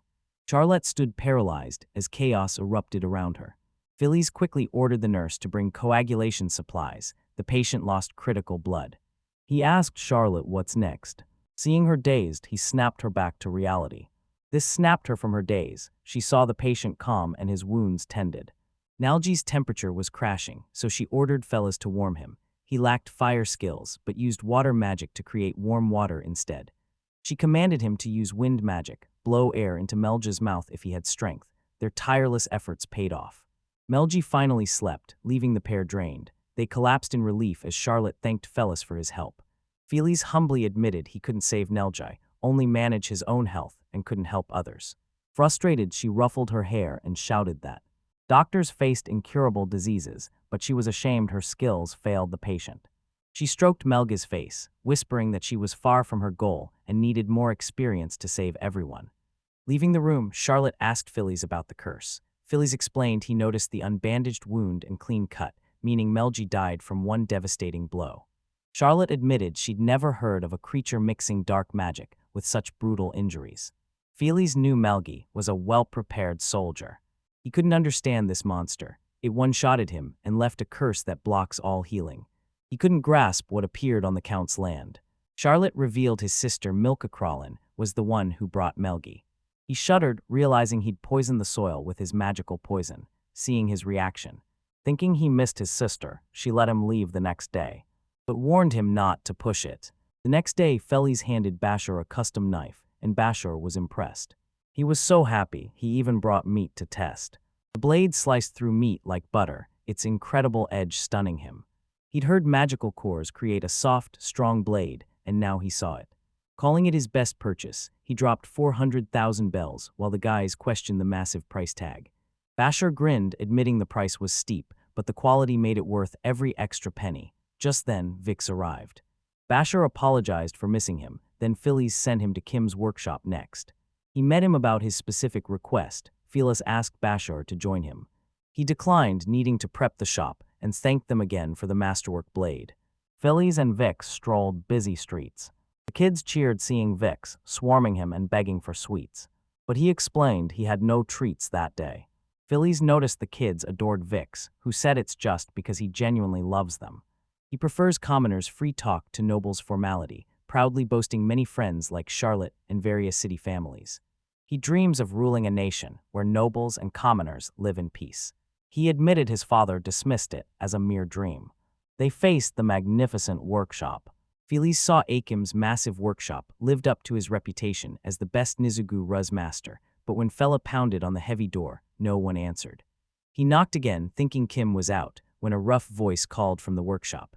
Charlotte stood paralyzed as chaos erupted around her. Phillies quickly ordered the nurse to bring coagulation supplies. The patient lost critical blood. He asked Charlotte what's next. Seeing her dazed, he snapped her back to reality. This snapped her from her daze. She saw the patient calm and his wounds tended. Nalji's temperature was crashing, so she ordered Fellas to warm him. He lacked fire skills, but used water magic to create warm water instead. She commanded him to use wind magic, blow air into Melja's mouth if he had strength. Their tireless efforts paid off. Melji finally slept, leaving the pair drained. They collapsed in relief as Charlotte thanked Fellas for his help. Felix humbly admitted he couldn't save Neljai, only manage his own health, and couldn't help others. Frustrated, she ruffled her hair and shouted that doctors faced incurable diseases, but she was ashamed her skills failed the patient. She stroked Melga's face, whispering that she was far from her goal and needed more experience to save everyone. Leaving the room, Charlotte asked Phillies about the curse. Phillies explained he noticed the unbandaged wound and clean cut, meaning Melji died from one devastating blow. Charlotte admitted she'd never heard of a creature mixing dark magic with such brutal injuries. Phillies knew Melgi was a well-prepared soldier. He couldn't understand this monster. It one-shotted him and left a curse that blocks all healing. He couldn't grasp what appeared on the Count's land. Charlotte revealed his sister Milka was the one who brought Melgi. He shuddered, realizing he'd poisoned the soil with his magical poison, seeing his reaction. Thinking he missed his sister, she let him leave the next day, but warned him not to push it. The next day, Fellies handed Bashar a custom knife, and Bashar was impressed. He was so happy, he even brought meat to test. The blade sliced through meat like butter, its incredible edge stunning him. He'd heard magical cores create a soft, strong blade, and now he saw it. Calling it his best purchase, he dropped 400,000 bells while the guys questioned the massive price tag. Bashar grinned, admitting the price was steep, but the quality made it worth every extra penny. Just then, Vix arrived. Bashar apologized for missing him, then Phillies sent him to Kim's workshop next. He met him about his specific request. Phyllis asked Bashar to join him. He declined, needing to prep the shop, and thanked them again for the masterwork blade. Phillies and Vix strolled busy streets. The kids cheered seeing Vix, swarming him and begging for sweets. But he explained he had no treats that day. Phillies noticed the kids adored Vix, who said it's just because he genuinely loves them. He prefers commoners' free talk to nobles' formality, proudly boasting many friends like Charlotte and various city families. He dreams of ruling a nation where nobles and commoners live in peace. He admitted his father dismissed it as a mere dream. They faced the magnificent workshop. Phillies saw Akim's massive workshop lived up to his reputation as the best Nizugu Ruz master, but when Fella pounded on the heavy door, no one answered. He knocked again, thinking Kim was out, when a rough voice called from the workshop.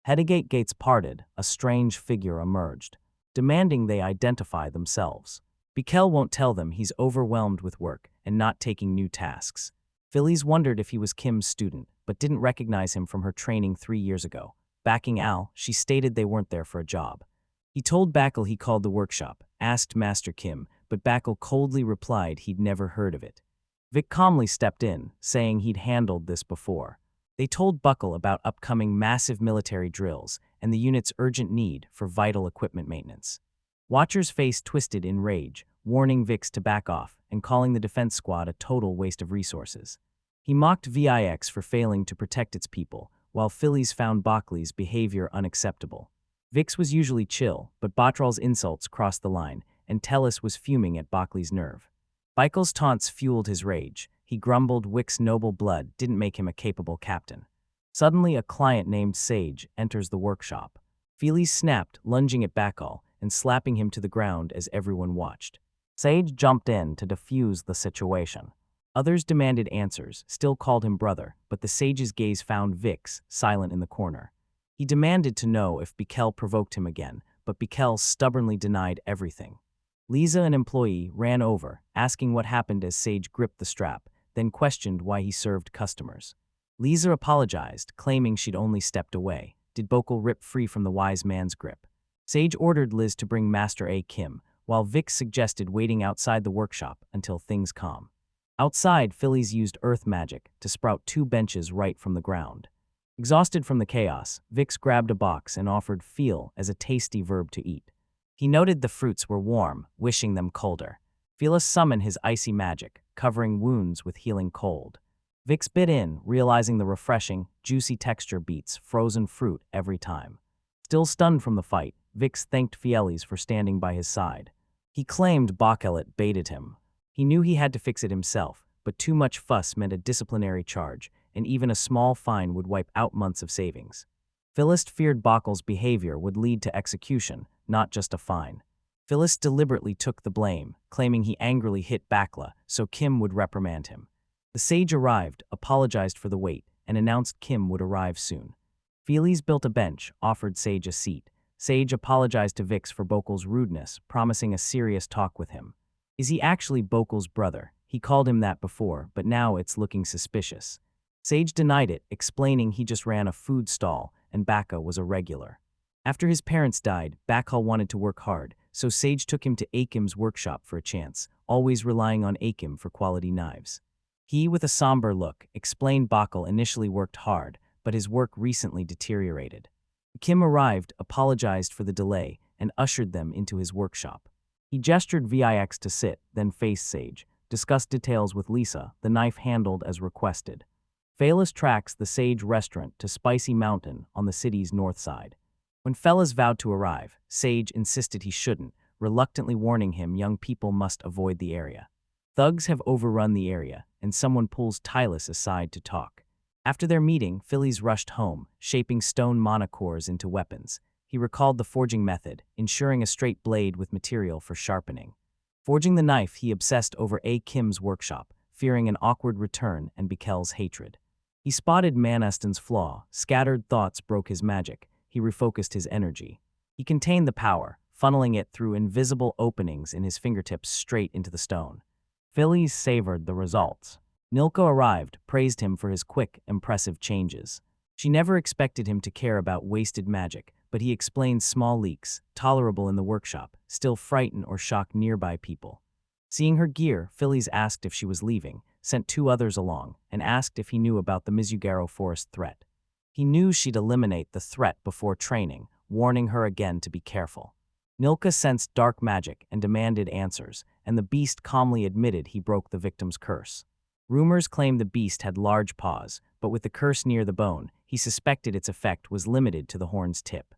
Headgate gates parted, a strange figure emerged, demanding they identify themselves. Bikel won't tell them he's overwhelmed with work and not taking new tasks. Phillies wondered if he was Kim's student, but didn't recognize him from her training 3 years ago. Backing Al, she stated they weren't there for a job. He told Bakel he called the workshop, asked Master Kim, but Bakel coldly replied he'd never heard of it. Vic calmly stepped in, saying he'd handled this before. They told Buckle about upcoming massive military drills and the unit's urgent need for vital equipment maintenance. Watcher's face twisted in rage, warning Vix to back off and calling the defense squad a total waste of resources. He mocked VIX for failing to protect its people, while Phillies found Bockley's behavior unacceptable. Vix was usually chill, but Botral's insults crossed the line, and Tellis was fuming at Bockley's nerve. Bikel's taunts fueled his rage. He grumbled Wick's noble blood didn't make him a capable captain. Suddenly, a client named Sage enters the workshop. Phillies snapped, lunging at Bakal and slapping him to the ground as everyone watched. Sage jumped in to defuse the situation. Others demanded answers, still called him brother, but the Sage's gaze found Vix, silent in the corner. He demanded to know if Bikel provoked him again, but Bikel stubbornly denied everything. Lisa, an employee, ran over, asking what happened as Sage gripped the strap, then questioned why he served customers. Lisa apologized, claiming she'd only stepped away. Did Bokal rip free from the wise man's grip? Sage ordered Liz to bring Master A. Kim, while Vix suggested waiting outside the workshop until things calm. Outside, Phillies used earth magic to sprout 2 benches right from the ground. Exhausted from the chaos, Vix grabbed a box and offered feel as a tasty verb to eat. He noted the fruits were warm, wishing them colder. Phyllis summoned his icy magic, covering wounds with healing cold. Vix bit in, realizing the refreshing, juicy texture beats frozen fruit every time. Still stunned from the fight, Vix thanked Fielis for standing by his side. He claimed Bachelet baited him. He knew he had to fix it himself, but too much fuss meant a disciplinary charge, and even a small fine would wipe out months of savings. Phyllis feared Bachel's behavior would lead to execution, not just a fine. Phyllis deliberately took the blame, claiming he angrily hit Bakla so Kim would reprimand him. The sage arrived, apologized for the wait, and announced Kim would arrive soon. Phyllis built a bench, offered Sage a seat. Sage apologized to Vix for Bokel's rudeness, promising a serious talk with him. Is he actually Bokel's brother? He called him that before, but now it's looking suspicious. Sage denied it, explaining he just ran a food stall, and Baka was a regular. After his parents died, Bakhal wanted to work hard, so Sage took him to Akim's workshop for a chance, always relying on Akim for quality knives. He, with a somber look, explained Bakhal initially worked hard, but his work recently deteriorated. Kim arrived, apologized for the delay, and ushered them into his workshop. He gestured Vix to sit, then faced Sage, discussed details with Lisa, the knife handled as requested. Phelas tracks the Sage restaurant to Spicy Mountain on the city's north side. When Phelas vowed to arrive, Sage insisted he shouldn't, reluctantly warning him young people must avoid the area. Thugs have overrun the area, and someone pulls Tylus aside to talk. After their meeting, Phyllis rushed home, shaping stone monocores into weapons. He recalled the forging method, ensuring a straight blade with material for sharpening. Forging the knife, he obsessed over A. Kim's workshop, fearing an awkward return and Bekel's hatred. He spotted Manaston's flaw. Scattered thoughts broke his magic. He refocused his energy. He contained the power, funneling it through invisible openings in his fingertips straight into the stone. Phyllis savored the results. Nilka arrived, praised him for his quick, impressive changes. She never expected him to care about wasted magic, but he explained small leaks, tolerable in the workshop, still frighten or shock nearby people. Seeing her gear, Phyllis asked if she was leaving, sent 2 others along, and asked if he knew about the Mizugaro forest threat. He knew she'd eliminate the threat before training, warning her again to be careful. Nilka sensed dark magic and demanded answers, and the beast calmly admitted he broke the victim's curse. Rumors claimed the beast had large paws, but with the curse near the bone, he suspected its effect was limited to the horn's tip.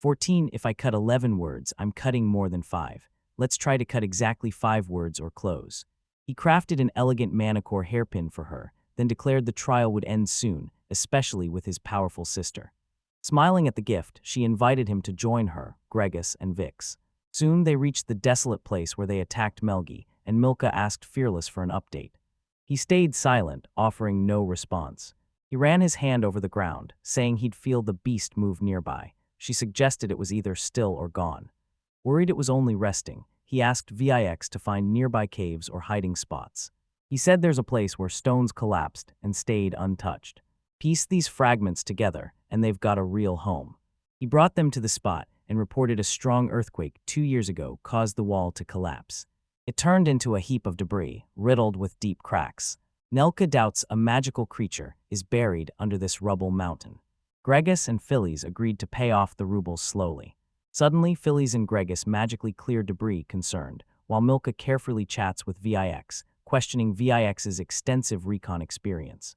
14. If I cut 11 words, I'm cutting more than 5. Let's try to cut exactly 5 words or close. He crafted an elegant manicore hairpin for her, then declared the trial would end soon, especially with his powerful sister. Smiling at the gift, she invited him to join her, Gregus, and Vix. Soon they reached the desolate place where they attacked Melgi, and Milka asked Fearless for an update. He stayed silent, offering no response. He ran his hand over the ground, saying he'd feel the beast move nearby. She suggested it was either still or gone. Worried it was only resting, he asked Vix to find nearby caves or hiding spots. He said there's a place where stones collapsed and stayed untouched. Piece these fragments together, and they've got a real home. He brought them to the spot and reported a strong earthquake 2 years ago caused the wall to collapse. It turned into a heap of debris, riddled with deep cracks. Nelka doubts a magical creature is buried under this rubble mountain. Gregus and Phyllis agreed to pay off the rubles slowly. Suddenly, Phyllis and Gregus magically clear debris concerned, while Milka carefully chats with Vix, questioning Vix's extensive recon experience.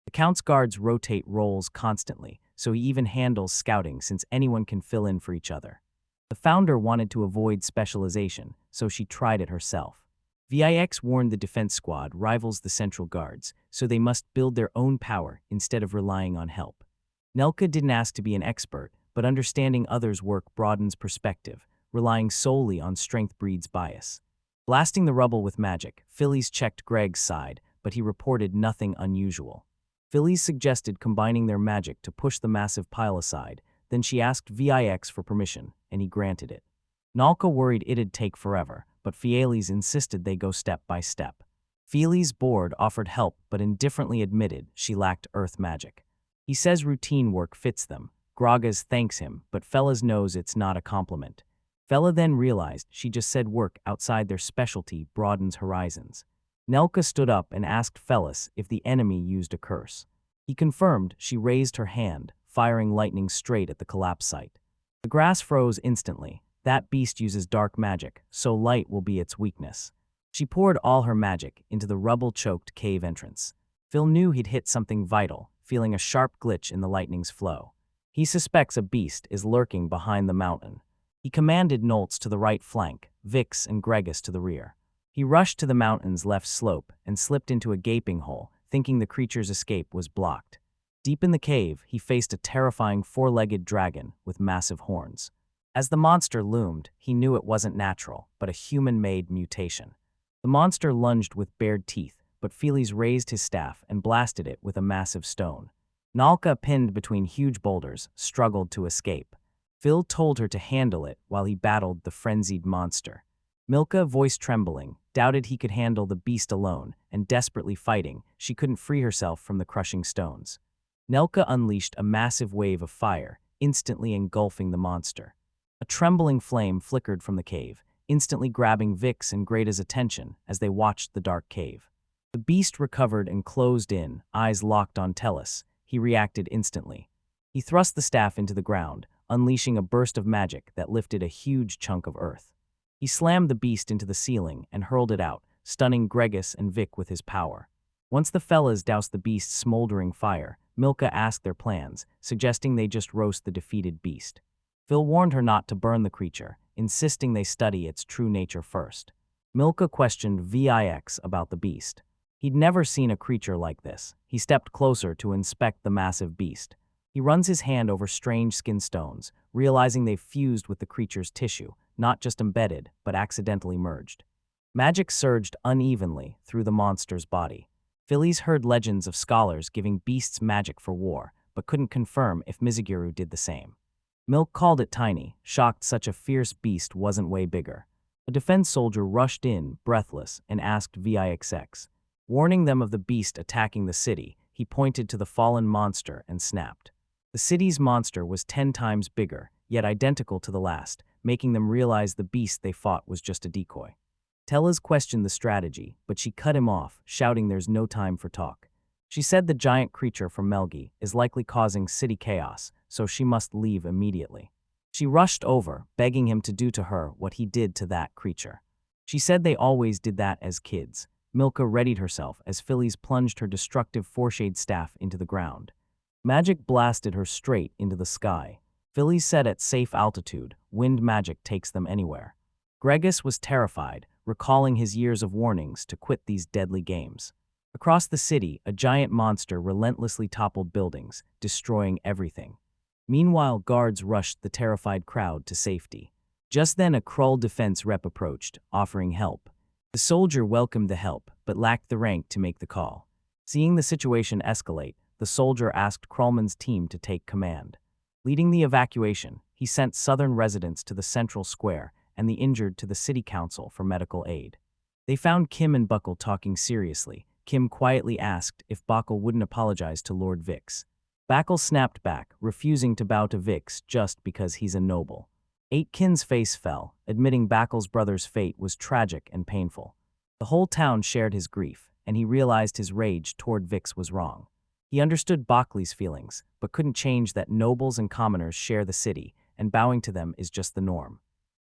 The Count's guards rotate roles constantly, so he even handles scouting since anyone can fill in for each other. The founder wanted to avoid specialization, so she tried it herself. Vix warned the defense squad rivals the central guards, so they must build their own power instead of relying on help. Nelka didn't ask to be an expert, but understanding others' work broadens perspective, relying solely on strength breeds bias. Blasting the rubble with magic, Phyllis checked Greg's side, but he reported nothing unusual. Phyllis suggested combining their magic to push the massive pile aside, then she asked Vix for permission, and he granted it. Nalka worried it'd take forever, but Fielis insisted they go step by step. Feely's board offered help but indifferently admitted she lacked earth magic. He says routine work fits them. Gragas thanks him, but Fellas knows it's not a compliment. Fella then realized she just said work outside their specialty broadens horizons. Nelka stood up and asked Fellas if the enemy used a curse. He confirmed she raised her hand, firing lightning straight at the collapse site. The grass froze instantly. That beast uses dark magic, so light will be its weakness. She poured all her magic into the rubble-choked cave entrance. Phil knew he'd hit something vital, feeling a sharp glitch in the lightning's flow. He suspects a beast is lurking behind the mountain. He commanded Nolts to the right flank, Vix and Gregus to the rear. He rushed to the mountain's left slope and slipped into a gaping hole, thinking the creature's escape was blocked. Deep in the cave, he faced a terrifying four-legged dragon with massive horns. As the monster loomed, he knew it wasn't natural, but a human-made mutation. The monster lunged with bared teeth, but Felis raised his staff and blasted it with a massive stone. Nalka, pinned between huge boulders, struggled to escape. Phil told her to handle it while he battled the frenzied monster. Milka, voice trembling, doubted he could handle the beast alone, and desperately fighting, she couldn't free herself from the crushing stones. Nelka unleashed a massive wave of fire, instantly engulfing the monster. A trembling flame flickered from the cave, instantly grabbing Vix and Greta's attention as they watched the dark cave. The beast recovered and closed in, eyes locked on Tellus. He reacted instantly. He thrust the staff into the ground, unleashing a burst of magic that lifted a huge chunk of earth. He slammed the beast into the ceiling and hurled it out, stunning Gregus and Vic with his power. Once the fellas doused the beast's smoldering fire, Milka asked their plans, suggesting they just roast the defeated beast. Phil warned her not to burn the creature, insisting they study its true nature first. Milka questioned Vix about the beast. He'd never seen a creature like this. He stepped closer to inspect the massive beast. He runs his hand over strange skin stones, realizing they've fused with the creature's tissue, not just embedded, but accidentally merged. Magic surged unevenly through the monster's body. Phillies heard legends of scholars giving beasts magic for war, but couldn't confirm if Mizuguru did the same. Milk called it tiny, shocked such a fierce beast wasn't way bigger. A defense soldier rushed in, breathless, and asked Vix. Warning them of the beast attacking the city, he pointed to the fallen monster and snapped. The city's monster was 10 times bigger, yet identical to the last, making them realize the beast they fought was just a decoy. Tellez questioned the strategy, but she cut him off, shouting there's no time for talk. She said the giant creature from Melgi is likely causing city chaos, so she must leave immediately. She rushed over, begging him to do to her what he did to that creature. She said they always did that as kids. Milka readied herself as Phillies plunged her destructive four-shade staff into the ground. Magic blasted her straight into the sky. Phillies said at safe altitude, wind magic takes them anywhere. Gregus was terrified, recalling his years of warnings to quit these deadly games. Across the city, a giant monster relentlessly toppled buildings, destroying everything. Meanwhile, guards rushed the terrified crowd to safety. Just then a Krull defense rep approached, offering help. The soldier welcomed the help, but lacked the rank to make the call. Seeing the situation escalate, the soldier asked Krullman's team to take command. Leading the evacuation, he sent southern residents to the central square and the injured to the city council for medical aid. They found Kim and Buckle talking seriously. Kim quietly asked if Buckle wouldn't apologize to Lord Vix. Buckle snapped back, refusing to bow to Vix just because he's a noble. Aitken's face fell, admitting Buckle's brother's fate was tragic and painful. The whole town shared his grief, and he realized his rage toward Vix was wrong. He understood Bockley's feelings, but couldn't change that nobles and commoners share the city, and bowing to them is just the norm.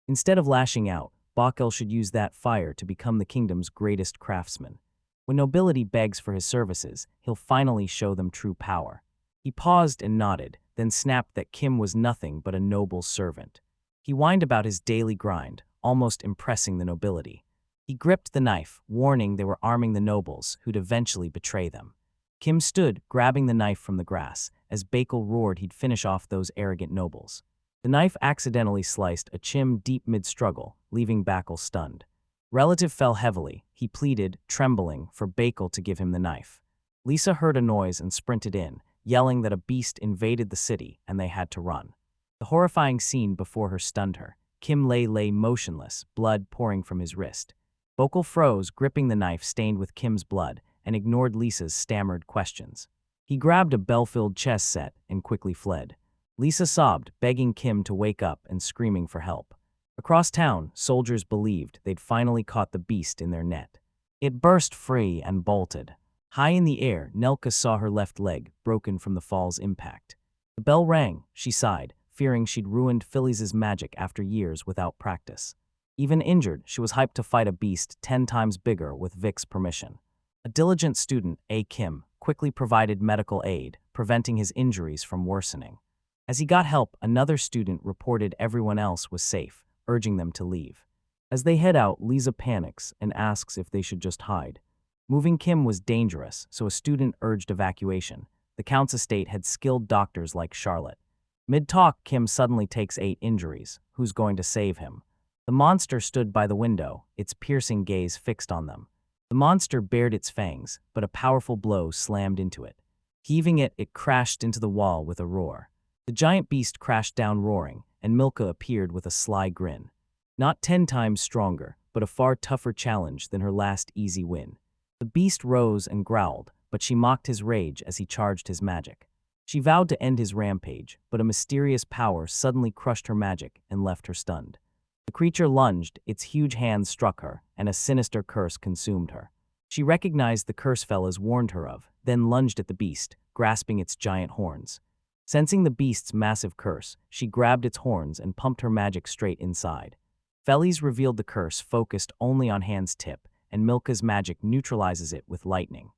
Instead of lashing out, Bockel should use that fire to become the kingdom's greatest craftsman. When nobility begs for his services, he'll finally show them true power. He paused and nodded, then snapped that Kim was nothing but a noble's servant. He whined about his daily grind, almost impressing the nobility. He gripped the knife, warning they were arming the nobles, who'd eventually betray them. Kim stood, grabbing the knife from the grass, as Bakel roared he'd finish off those arrogant nobles. The knife accidentally sliced a chim deep mid-struggle, leaving Bakel stunned. Relative fell heavily. He pleaded, trembling, for Bakel to give him the knife. Lisa heard a noise and sprinted in, yelling that a beast invaded the city and they had to run. The horrifying scene before her stunned her. Kim lay motionless, blood pouring from his wrist. Bakel froze, gripping the knife stained with Kim's blood, and ignored Lisa's stammered questions. He grabbed a Belfield chess set and quickly fled. Lisa sobbed, begging Kim to wake up and screaming for help. Across town, soldiers believed they'd finally caught the beast in their net. It burst free and bolted. High in the air, Nelka saw her left leg, broken from the fall's impact. The bell rang, she sighed, fearing she'd ruined Phillies' magic after years without practice. Even injured, she was hyped to fight a beast 10 times bigger with Vic's permission. A diligent student, A. Kim, quickly provided medical aid, preventing his injuries from worsening. As he got help, another student reported everyone else was safe, urging them to leave. As they head out, Lisa panics and asks if they should just hide. Moving Kim was dangerous, so a student urged evacuation. The Count's estate had skilled doctors like Charlotte. Mid-talk, Kim suddenly takes 8 injuries. Who's going to save him? The monster stood by the window, its piercing gaze fixed on them. The monster bared its fangs, but a powerful blow slammed into it. Heaving it, it crashed into the wall with a roar. The giant beast crashed down roaring, and Milka appeared with a sly grin. Not 10 times stronger, but a far tougher challenge than her last easy win. The beast rose and growled, but she mocked his rage as he charged his magic. She vowed to end his rampage, but a mysterious power suddenly crushed her magic and left her stunned. The creature lunged, its huge hands struck her, and a sinister curse consumed her. She recognized the curse fellas warned her of, then lunged at the beast, grasping its giant horns. Sensing the beast's massive curse, she grabbed its horns and pumped her magic straight inside. Feli's revealed the curse focused only on Hand's tip, and Milka's magic neutralizes it with lightning.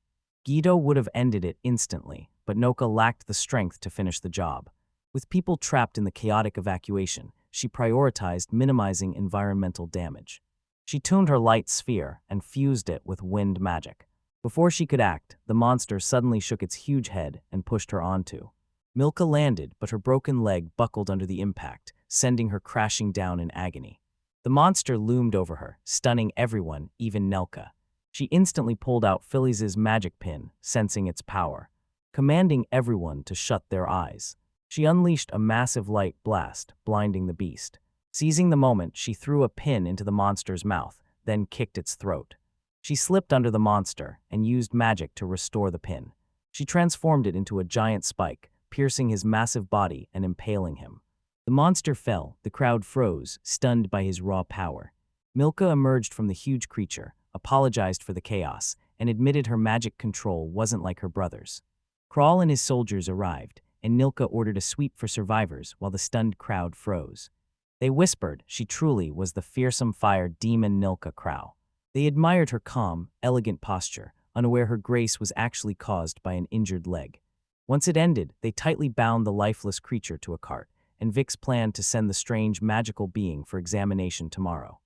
Guido would have ended it instantly, but Noka lacked the strength to finish the job. With people trapped in the chaotic evacuation, she prioritized minimizing environmental damage. She tuned her light sphere and fused it with wind magic. Before she could act, the monster suddenly shook its huge head and pushed her onto. Milka landed, but her broken leg buckled under the impact, sending her crashing down in agony. The monster loomed over her, stunning everyone, even Nelka. She instantly pulled out Phyllis's magic pin, sensing its power, commanding everyone to shut their eyes. She unleashed a massive light blast, blinding the beast. Seizing the moment, she threw a pin into the monster's mouth, then kicked its throat. She slipped under the monster and used magic to restore the pin. She transformed it into a giant spike, piercing his massive body and impaling him. The monster fell, the crowd froze, stunned by his raw power. Milka emerged from the huge creature, apologized for the chaos, and admitted her magic control wasn't like her brother's. Kral and his soldiers arrived, and Nilka ordered a sweep for survivors while the stunned crowd froze. They whispered she truly was the fearsome fire demon Nilka Krau. They admired her calm, elegant posture, unaware her grace was actually caused by an injured leg. Once it ended, they tightly bound the lifeless creature to a cart, and Vix planned to send the strange magical being for examination tomorrow.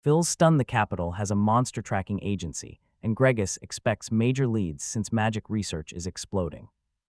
Phil's Stun the Capital has a monster tracking agency, and Gregus expects major leads since magic research is exploding.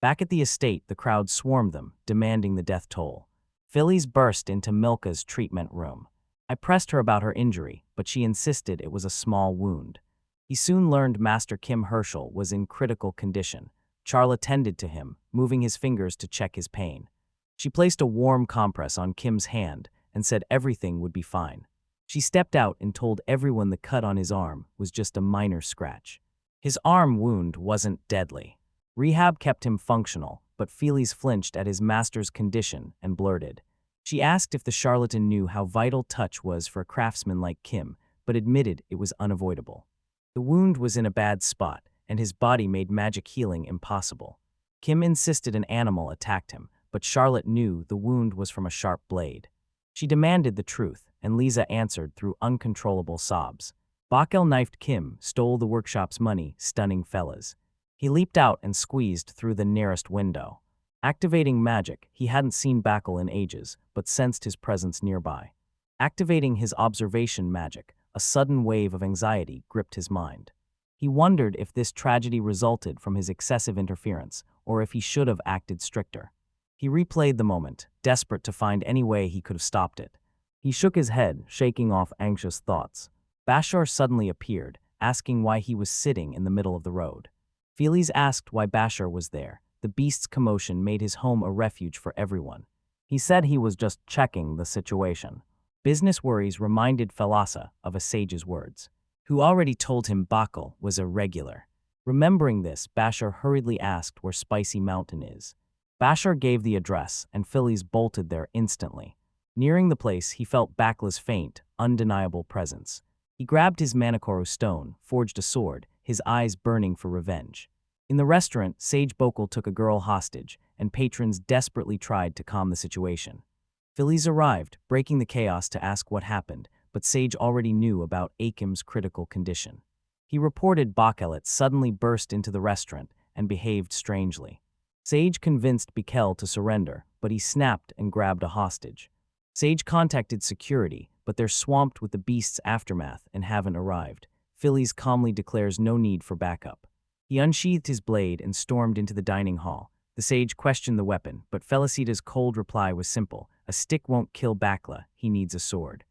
Back at the estate, the crowd swarmed them, demanding the death toll. Phyllis burst into Milka's treatment room. I pressed her about her injury, but she insisted it was a small wound. He soon learned Master Kim Herschel was in critical condition. Charla tended to him, moving his fingers to check his pain. She placed a warm compress on Kim's hand and said everything would be fine. She stepped out and told everyone the cut on his arm was just a minor scratch. His arm wound wasn't deadly. Rehab kept him functional, but Phyllis flinched at his master's condition and blurted. She asked if the charlatan knew how vital touch was for a craftsman like Kim, but admitted it was unavoidable. The wound was in a bad spot, and his body made magic healing impossible. Kim insisted an animal attacked him, but Charlotte knew the wound was from a sharp blade. She demanded the truth, and Lisa answered through uncontrollable sobs. Bakel knifed Kim, stole the workshop's money, stunning fellas. He leaped out and squeezed through the nearest window. Activating magic, he hadn't seen Bakel in ages, but sensed his presence nearby. Activating his observation magic, a sudden wave of anxiety gripped his mind. He wondered if this tragedy resulted from his excessive interference, or if he should have acted stricter. He replayed the moment, desperate to find any way he could have stopped it. He shook his head, shaking off anxious thoughts. Bashar suddenly appeared, asking why he was sitting in the middle of the road. Phyllis asked why Bashar was there. The beast's commotion made his home a refuge for everyone. He said he was just checking the situation. Business worries reminded Felasa of a sage's words, who already told him Bakel was irregular. Remembering this, Bashar hurriedly asked where Spicy Mountain is. Bashar gave the address, and Phyllis bolted there instantly. Nearing the place, he felt Bakla's faint, undeniable presence. He grabbed his Manakoro stone, forged a sword, his eyes burning for revenge. In the restaurant, Sage Bokal took a girl hostage, and patrons desperately tried to calm the situation. Phyllis arrived, breaking the chaos to ask what happened, but Sage already knew about Akim's critical condition. He reported Bakelet suddenly burst into the restaurant and behaved strangely. Sage convinced Bikel to surrender, but he snapped and grabbed a hostage. Sage contacted security, but they're swamped with the beast's aftermath and haven't arrived. Phillies calmly declares no need for backup. He unsheathed his blade and stormed into the dining hall. The sage questioned the weapon, but Felicita's cold reply was simple. A stick won't kill Bakla, he needs a sword.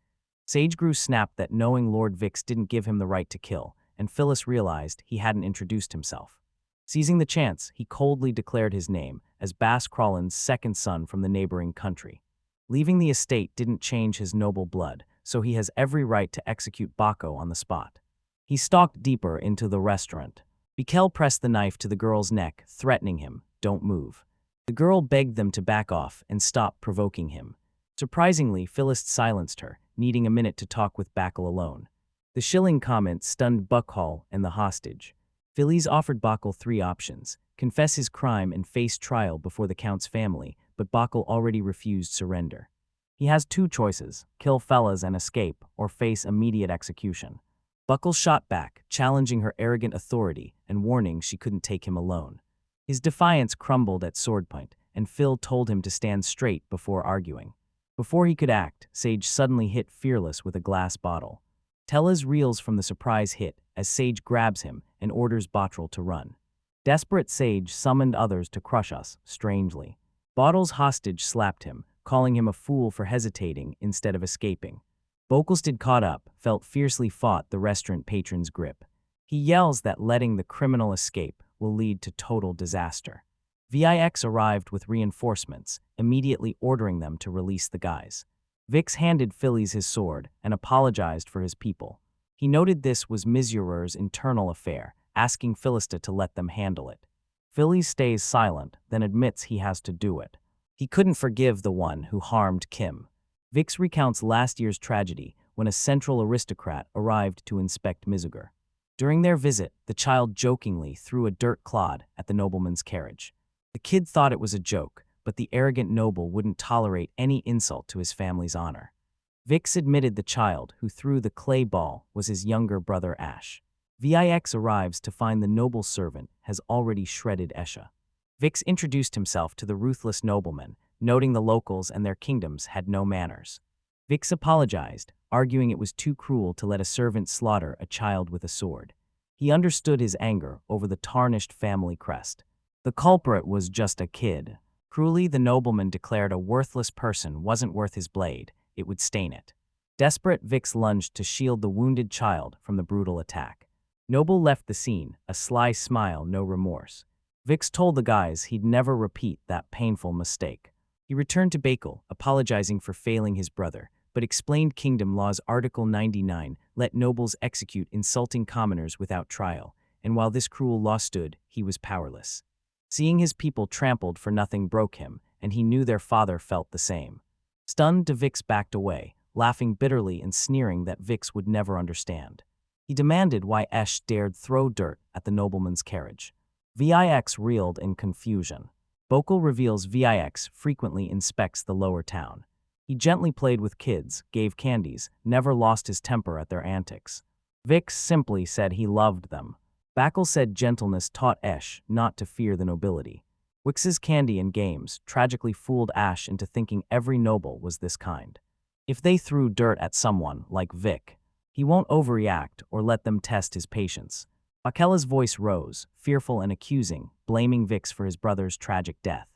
Sage grew snapped that knowing Lord Vix didn't give him the right to kill, and Phyllis realized he hadn't introduced himself. Seizing the chance, he coldly declared his name as Bas Crawlin's second son from the neighboring country. Leaving the estate didn't change his noble blood, so he has every right to execute Baco on the spot. He stalked deeper into the restaurant. Bikel pressed the knife to the girl's neck, threatening him, "Don't move." The girl begged them to back off and stop provoking him. Surprisingly, Phyllis silenced her, needing a minute to talk with Bakel alone. The shilling comment stunned Buckhall and the hostage. Phillies offered Bakel 3 options: confess his crime and face trial before the Count's family, but Bakel already refused surrender. He has 2 choices: kill Fellas and escape, or face immediate execution. Buckle shot back, challenging her arrogant authority and warning she couldn't take him alone. His defiance crumbled at swordpoint, and Phil told him to stand straight before arguing. Before he could act, Sage suddenly hit Fearless with a glass bottle. Tellez reels from the surprise hit as Sage grabs him and orders Bottrell to run. Desperate Sage summoned others to crush us, strangely. Bottle's hostage slapped him, calling him a fool for hesitating instead of escaping. Bokelstead caught up, felt fiercely fought the restaurant patron's grip. He yells that letting the criminal escape will lead to total disaster. Vix arrived with reinforcements, immediately ordering them to release the guys. Vix handed Phillies his sword and apologized for his people. He noted this was Misurer's internal affair, asking Philista to let them handle it. Phillies stays silent, then admits he has to do it. He couldn't forgive the one who harmed Kim. Vix recounts last year's tragedy when a central aristocrat arrived to inspect Mizuger. During their visit, the child jokingly threw a dirt clod at the nobleman's carriage. The kid thought it was a joke, but the arrogant noble wouldn't tolerate any insult to his family's honor. Vix admitted the child who threw the clay ball was his younger brother Ash. Vix arrives to find the noble servant has already shredded Esha. Vix introduced himself to the ruthless nobleman, noting the locals and their kingdoms had no manners. Vix apologized, arguing it was too cruel to let a servant slaughter a child with a sword. He understood his anger over the tarnished family crest. The culprit was just a kid. Cruelly, the nobleman declared a worthless person wasn't worth his blade, it would stain it. Desperate, Vix lunged to shield the wounded child from the brutal attack. Noble left the scene, a sly smile, no remorse. Vix told the guys he'd never repeat that painful mistake. He returned to Bakel, apologizing for failing his brother, but explained Kingdom Law's Article 99 let nobles execute insulting commoners without trial, and while this cruel law stood, he was powerless. Seeing his people trampled for nothing broke him, and he knew their father felt the same. Stunned, Vix backed away, laughing bitterly and sneering that Vix would never understand. He demanded why Esh dared throw dirt at the nobleman's carriage. Vix reeled in confusion. Bokel reveals Vix frequently inspects the lower town. He gently played with kids, gave candies, never lost his temper at their antics. Vix simply said he loved them. Bakel said gentleness taught Esh not to fear the nobility. Wix's candy and games tragically fooled Ash into thinking every noble was this kind. If they threw dirt at someone like Vic, he won't overreact or let them test his patience. Bakela's voice rose, fearful and accusing, blaming Vix for his brother's tragic death.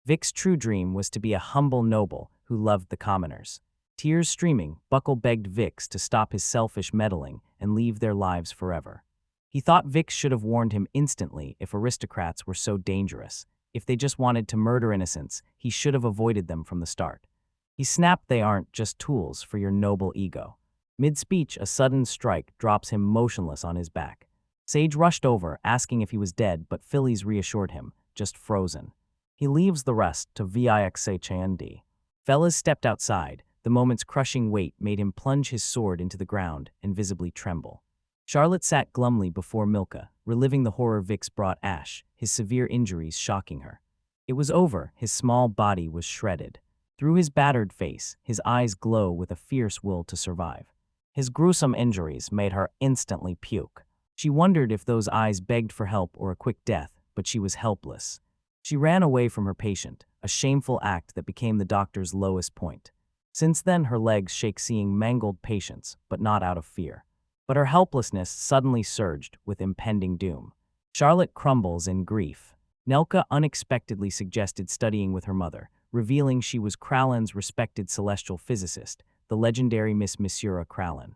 Vic's true dream was to be a humble noble who loved the commoners. Tears streaming, Buckle begged Vix to stop his selfish meddling and leave their lives forever. He thought Vix should have warned him instantly if aristocrats were so dangerous. If they just wanted to murder innocents, he should have avoided them from the start. He snapped they aren't just tools for your noble ego. Mid-speech, a sudden strike drops him motionless on his back. Sage rushed over, asking if he was dead, but Phillies reassured him, just frozen. He leaves the rest to Vixhnd. Fellas stepped outside. The moment's crushing weight made him plunge his sword into the ground and visibly tremble. Charlotte sat glumly before Milka, reliving the horror Vix brought Ash, his severe injuries shocking her. It was over, his small body was shredded. Through his battered face, his eyes glow with a fierce will to survive. His gruesome injuries made her instantly puke. She wondered if those eyes begged for help or a quick death, but she was helpless. She ran away from her patient, a shameful act that became the doctor's lowest point. Since then, her legs shake seeing mangled patients, but not out of fear. But her helplessness suddenly surged with impending doom. Charlotte crumbles in grief. Nelka unexpectedly suggested studying with her mother, revealing she was Kralen's respected celestial physicist, the legendary Miss Misura Kralen.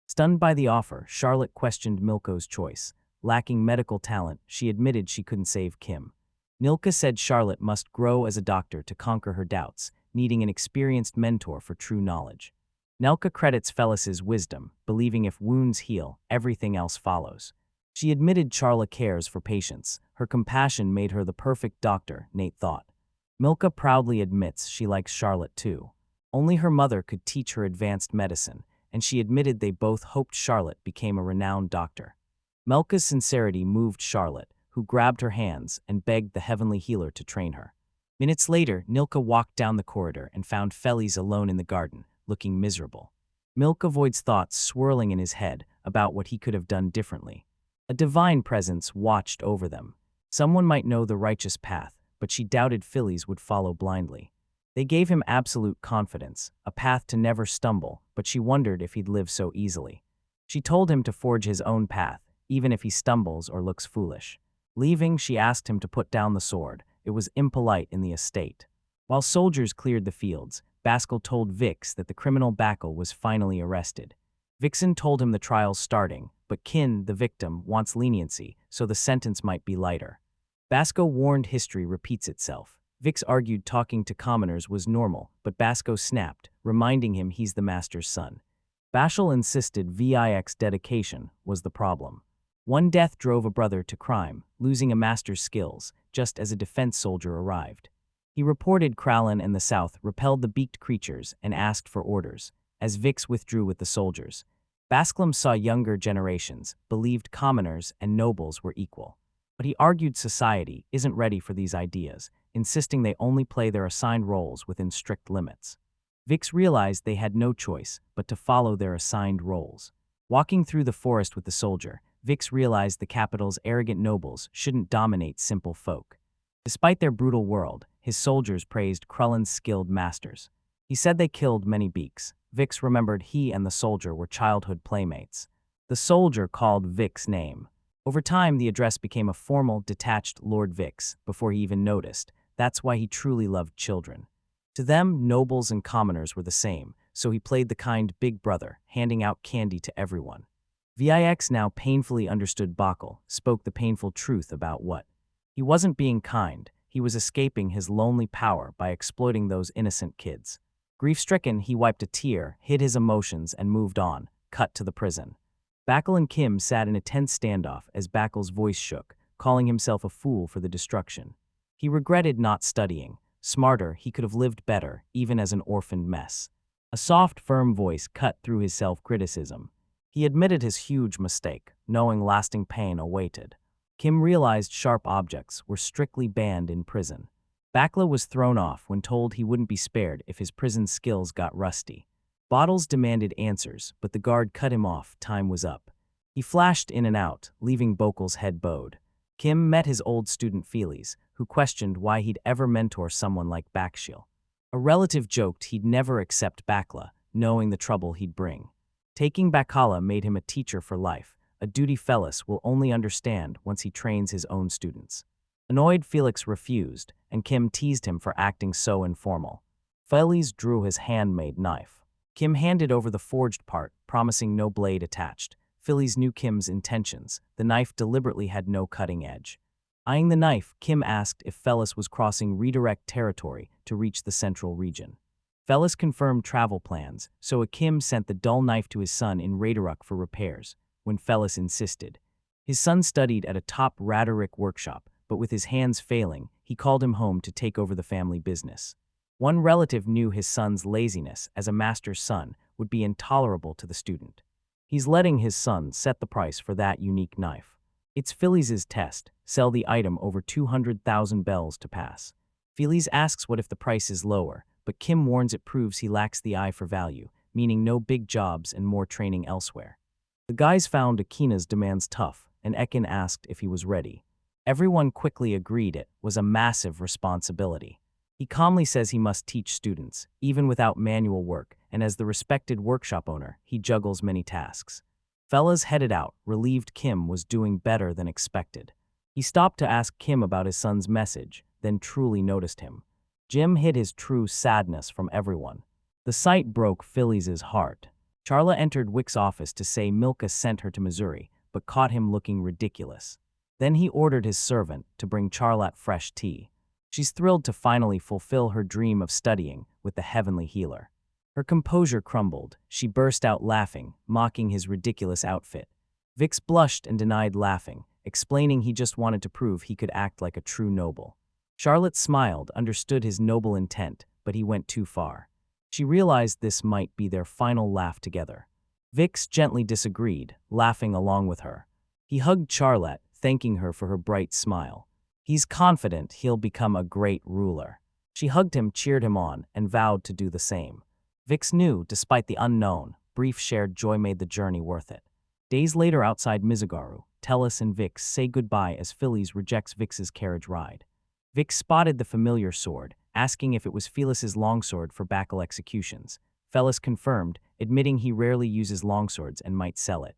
Stunned by the offer, Charlotte questioned Milko's choice. Lacking medical talent, she admitted she couldn't save Kim. Nilka said Charlotte must grow as a doctor to conquer her doubts, needing an experienced mentor for true knowledge. Nelka credits Felis's wisdom, believing if wounds heal, everything else follows. She admitted Charla cares for patients. Her compassion made her the perfect doctor, Nate thought. Milka proudly admits she likes Charlotte too. Only her mother could teach her advanced medicine, and she admitted they both hoped Charlotte became a renowned doctor. Milka's sincerity moved Charlotte, who grabbed her hands and begged the heavenly healer to train her. Minutes later, Nilka walked down the corridor and found Felis alone in the garden, looking miserable. Milk avoids thoughts swirling in his head about what he could have done differently. A divine presence watched over them. Someone might know the righteous path, but she doubted Felis would follow blindly. They gave him absolute confidence, a path to never stumble, but she wondered if he'd live so easily. She told him to forge his own path, even if he stumbles or looks foolish. Leaving, she asked him to put down the sword. It was impolite in the estate. While soldiers cleared the fields, Baskel told Vix that the criminal Bakel was finally arrested. Vixen told him the trial's starting, but Kin, the victim, wants leniency, so the sentence might be lighter. Basco warned history repeats itself. Vix argued talking to commoners was normal, but Basco snapped, reminding him he's the master's son. Bashal insisted Vix dedication was the problem. One death drove a brother to crime, losing a master's skills, just as a defense soldier arrived. He reported Kralen and the South repelled the beaked creatures and asked for orders, as Vix withdrew with the soldiers. Basclum saw younger generations, believed commoners and nobles were equal. But he argued society isn't ready for these ideas, insisting they only play their assigned roles within strict limits. Vix realized they had no choice but to follow their assigned roles. Walking through the forest with the soldier, Vix realized the capital's arrogant nobles shouldn't dominate simple folk. Despite their brutal world, his soldiers praised Krullen's skilled masters. He said they killed many beaks. Vix remembered he and the soldier were childhood playmates. The soldier called Vix's name. Over time, the address became a formal, detached Lord Vix before he even noticed. That's why he truly loved children. To them, nobles and commoners were the same, so he played the kind big brother, handing out candy to everyone. Vix now painfully understood Bakel, spoke the painful truth about what. He wasn't being kind, he was escaping his lonely power by exploiting those innocent kids. Grief-stricken, he wiped a tear, hid his emotions, and moved on, cut to the prison. Bakel and Kim sat in a tense standoff as Bakel's voice shook, calling himself a fool for the destruction. He regretted not studying. Smarter, he could have lived better, even as an orphaned mess. A soft, firm voice cut through his self-criticism. He admitted his huge mistake, knowing lasting pain awaited. Kim realized sharp objects were strictly banned in prison. Bakla was thrown off when told he wouldn't be spared if his prison skills got rusty. Bottles demanded answers, but the guard cut him off. Time was up. He flashed in and out, leaving Bokel's head bowed. Kim met his old student Felis, who questioned why he'd ever mentor someone like Bakshil. A relative joked he'd never accept Bakla, knowing the trouble he'd bring. Taking Bakala made him a teacher for life, a duty Felis will only understand once he trains his own students. Annoyed, Felix refused, and Kim teased him for acting so informal. Felis drew his handmade knife. Kim handed over the forged part, promising no blade attached. Felis knew Kim's intentions. The knife deliberately had no cutting edge. Eyeing the knife, Kim asked if Felis was crossing redirect territory to reach the central region. Felis confirmed travel plans, so Kim sent the dull knife to his son in Radaruk for repairs. When Felis insisted, his son studied at a top Radarik workshop, but with his hands failing, he called him home to take over the family business. One relative knew his son's laziness as a master's son would be intolerable to the student. He's letting his son set the price for that unique knife. It's Felis's test, sell the item over 200,000 bells to pass. Felis asks what if the price is lower, but Kim warns it proves he lacks the eye for value, meaning no big jobs and more training elsewhere. The guys found Akina's demands tough, and Ekin asked if he was ready. Everyone quickly agreed it was a massive responsibility. He calmly says he must teach students, even without manual work, and as the respected workshop owner, he juggles many tasks. Fellas headed out, relieved Kim was doing better than expected. He stopped to ask Kim about his son's message, then truly noticed him. Jim hid his true sadness from everyone. The sight broke Philly's heart. Charla entered Wick's office to say Milka sent her to Missouri, but caught him looking ridiculous. Then he ordered his servant to bring Charlotte fresh tea. She's thrilled to finally fulfill her dream of studying with the heavenly healer. Her composure crumbled. She burst out laughing, mocking his ridiculous outfit. Vix blushed and denied laughing, explaining he just wanted to prove he could act like a true noble. Charlotte smiled, understood his noble intent, but he went too far. She realized this might be their final laugh together. Vix gently disagreed, laughing along with her. He hugged Charlotte, thanking her for her bright smile. He's confident he'll become a great ruler. She hugged him, cheered him on, and vowed to do the same. Vix knew, despite the unknown, brief shared joy made the journey worth it. Days later outside Mizugaru, Tellus and Vix say goodbye as Phyllis rejects Vix's carriage ride. Vix spotted the familiar sword, asking if it was Felis's longsword for battle executions. Felis confirmed, admitting he rarely uses longswords and might sell it.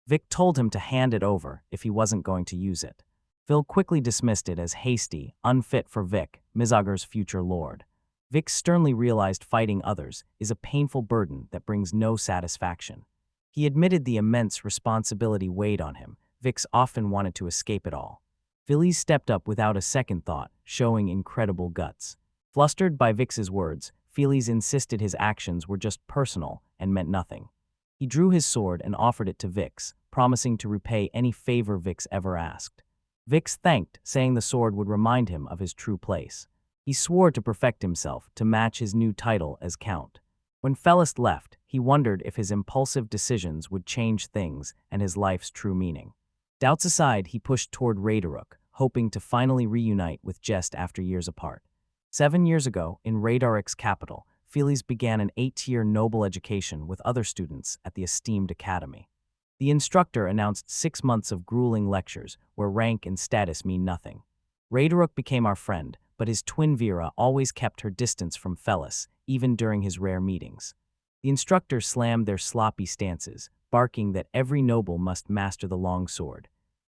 Vic told him to hand it over if he wasn't going to use it. Phil quickly dismissed it as hasty, unfit for Vic, Mizagar's future lord. Vic sternly realized fighting others is a painful burden that brings no satisfaction. He admitted the immense responsibility weighed on him. Vix often wanted to escape it all. Phillies stepped up without a second thought, showing incredible guts. Flustered by Vix's words, Phillies insisted his actions were just personal and meant nothing. He drew his sword and offered it to Vix, promising to repay any favor Vix ever asked. Vix thanked, saying the sword would remind him of his true place. He swore to perfect himself to match his new title as Count. When Felist left, he wondered if his impulsive decisions would change things and his life's true meaning. Doubts aside, he pushed toward Radaruk, hoping to finally reunite with Jest after years apart. 7 years ago, in Radaruk's capital, Phillies began an 8-year noble education with other students at the esteemed academy. The instructor announced 6 months of grueling lectures where rank and status mean nothing. Radaruk became our friend, but his twin Vera always kept her distance from Felis, even during his rare meetings. The instructor slammed their sloppy stances, barking that every noble must master the long sword.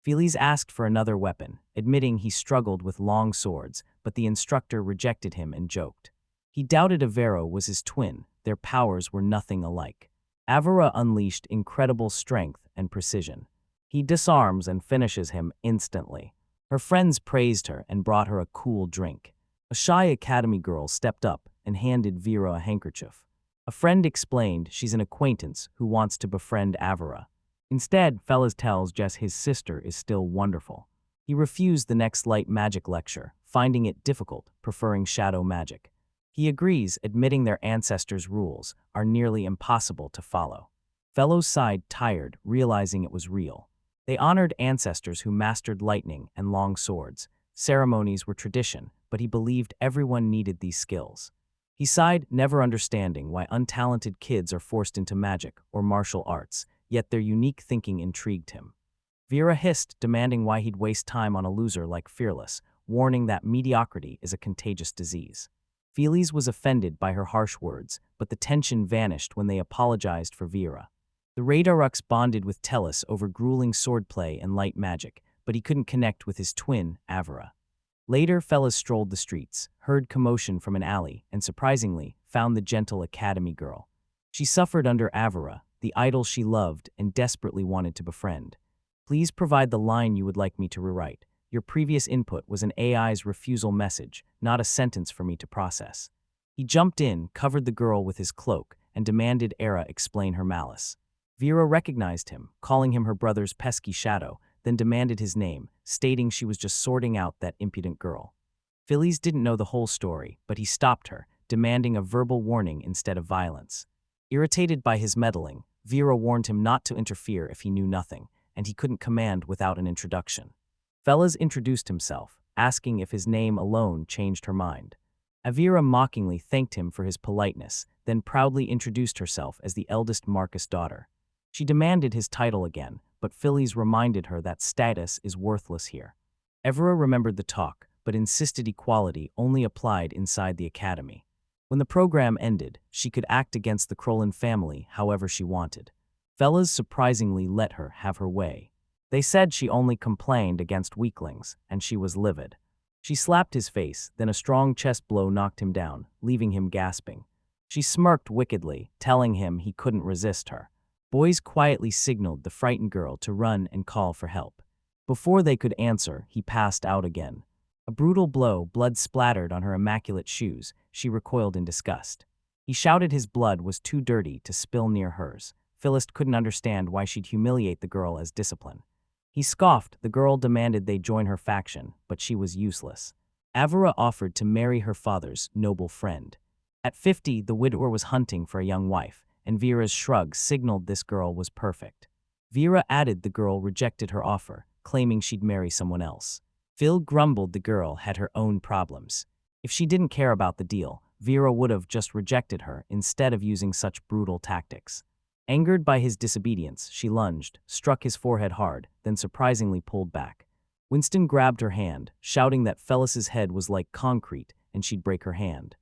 Phillies asked for another weapon, admitting he struggled with long swords, but the instructor rejected him and joked. He doubted Avero was his twin, their powers were nothing alike. Avera unleashed incredible strength and precision. He disarms and finishes him instantly. Her friends praised her and brought her a cool drink. A shy academy girl stepped up and handed Vera a handkerchief. A friend explained she's an acquaintance who wants to befriend Avera. Instead, Fellas tells Jess his sister is still wonderful. He refused the next light magic lecture, finding it difficult, preferring shadow magic. He agrees, admitting their ancestors' rules are nearly impossible to follow. Fellows sighed, tired, realizing it was real. They honored ancestors who mastered lightning and long swords. Ceremonies were tradition, but he believed everyone needed these skills. He sighed, never understanding why untalented kids are forced into magic or martial arts, yet their unique thinking intrigued him. Vera hissed, demanding why he'd waste time on a loser like Fearless, warning that mediocrity is a contagious disease. Feelies was offended by her harsh words, but the tension vanished when they apologized for Vera. The Radaruks bonded with Tellus over grueling swordplay and light magic, but he couldn't connect with his twin, Avera. Later, Fellas strolled the streets, heard commotion from an alley, and surprisingly, found the gentle academy girl. She suffered under Avera, the idol she loved and desperately wanted to befriend. Please provide the line you would like me to rewrite. Your previous input was an AI's refusal message, not a sentence for me to process. He jumped in, covered the girl with his cloak, and demanded Era explain her malice. Vera recognized him, calling him her brother's pesky shadow, then demanded his name, stating she was just sorting out that impudent girl. Phillies didn't know the whole story, but he stopped her, demanding a verbal warning instead of violence. Irritated by his meddling, Vera warned him not to interfere if he knew nothing, and he couldn't command without an introduction. Fellas introduced himself, asking if his name alone changed her mind. Avira mockingly thanked him for his politeness, then proudly introduced herself as the eldest Marcus' daughter. She demanded his title again, but Phillies reminded her that status is worthless here. Evera remembered the talk, but insisted equality only applied inside the academy. When the program ended, she could act against the Krolin family however she wanted. Fellas surprisingly let her have her way. They said she only complained against weaklings, and she was livid. She slapped his face, then a strong chest blow knocked him down, leaving him gasping. She smirked wickedly, telling him he couldn't resist her. Boys quietly signaled the frightened girl to run and call for help. Before they could answer, he passed out again. A brutal blow, blood splattered on her immaculate shoes. She recoiled in disgust. He shouted his blood was too dirty to spill near hers. Phyllis couldn't understand why she'd humiliate the girl as discipline. He scoffed. The girl demanded they join her faction, but she was useless. Avera offered to marry her father's noble friend. At 50, the widower was hunting for a young wife, and Vera's shrug signaled this girl was perfect. Vera added the girl rejected her offer, claiming she'd marry someone else. Phil grumbled the girl had her own problems. If she didn't care about the deal, Vera would have just rejected her instead of using such brutal tactics. Angered by his disobedience, she lunged, struck his forehead hard, then surprisingly pulled back. Winston grabbed her hand, shouting that Phyllis's head was like concrete and she'd break her hand.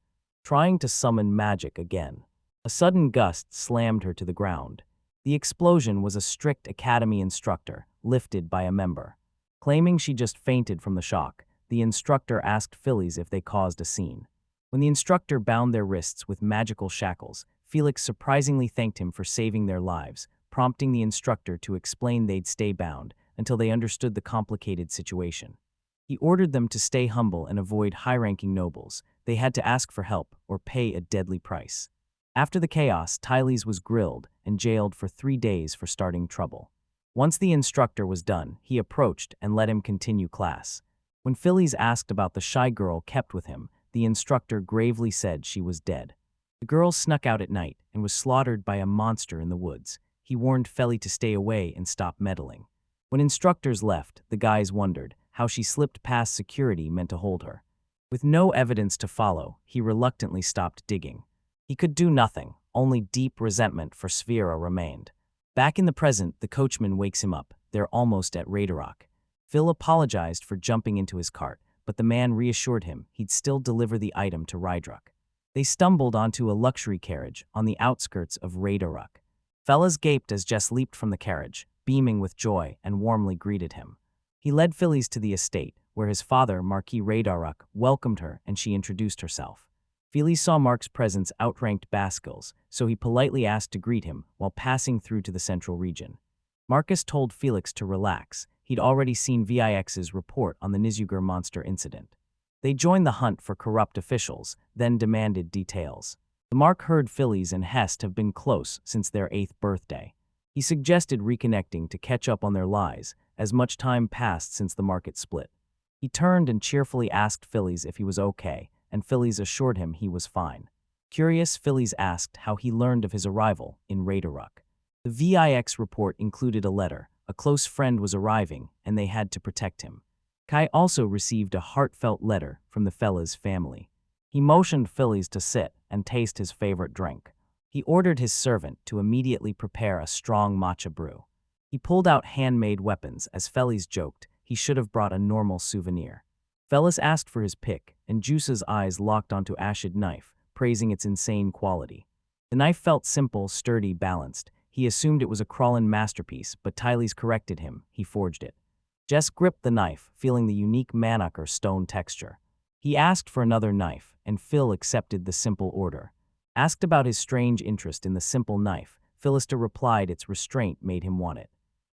Trying to summon magic again. A sudden gust slammed her to the ground. The explosion was a strict academy instructor, lifted by a member. Claiming she just fainted from the shock, the instructor asked Phillies if they caused a scene. When the instructor bound their wrists with magical shackles, Felix surprisingly thanked him for saving their lives, prompting the instructor to explain they'd stay bound until they understood the complicated situation. He ordered them to stay humble and avoid high-ranking nobles. They had to ask for help or pay a deadly price. After the chaos, Tyles was grilled and jailed for 3 days for starting trouble. Once the instructor was done, he approached and let him continue class. When Phillies asked about the shy girl kept with him, the instructor gravely said she was dead. The girl snuck out at night and was slaughtered by a monster in the woods. He warned Felly to stay away and stop meddling. When instructors left, the guys wondered how she slipped past security meant to hold her. With no evidence to follow, he reluctantly stopped digging. He could do nothing, only deep resentment for Sphera remained. Back in the present, the coachman wakes him up. They're almost at Radarok. Phil apologized for jumping into his cart, but the man reassured him he'd still deliver the item to Rydruck. They stumbled onto a luxury carriage on the outskirts of Radarok. Fellas gaped as Jess leaped from the carriage, beaming with joy, and warmly greeted him. He led Phillies to the estate, where his father, Marquis Radarok, welcomed her and she introduced herself. Phillies saw Mark's presence outranked Bascles, so he politely asked to greet him while passing through to the central region. Marcus told Felix to relax. He'd already seen VIX's report on the Nizugur monster incident. They joined the hunt for corrupt officials, then demanded details. The Mark heard Phillies and Hest have been close since their 8th birthday. He suggested reconnecting to catch up on their lies, as much time passed since the market split. He turned and cheerfully asked Phillies if he was okay, and Phillies assured him he was fine. Curious, Phillies asked how he learned of his arrival in Radarok. The VIX report included a letter. A close friend was arriving, and they had to protect him. Kai also received a heartfelt letter from the fella's family. He motioned Phillies to sit and taste his favorite drink. He ordered his servant to immediately prepare a strong matcha brew. He pulled out handmade weapons as Phillies joked he should have brought a normal souvenir. Fellas asked for his pick, and Juice's eyes locked onto Ashid knife, praising its insane quality. The knife felt simple, sturdy, balanced. He assumed it was a Krolin masterpiece, but Tyles corrected him. He forged it. Jess gripped the knife, feeling the unique mannock or stone texture. He asked for another knife, and Phil accepted the simple order. Asked about his strange interest in the simple knife, Philister replied its restraint made him want it.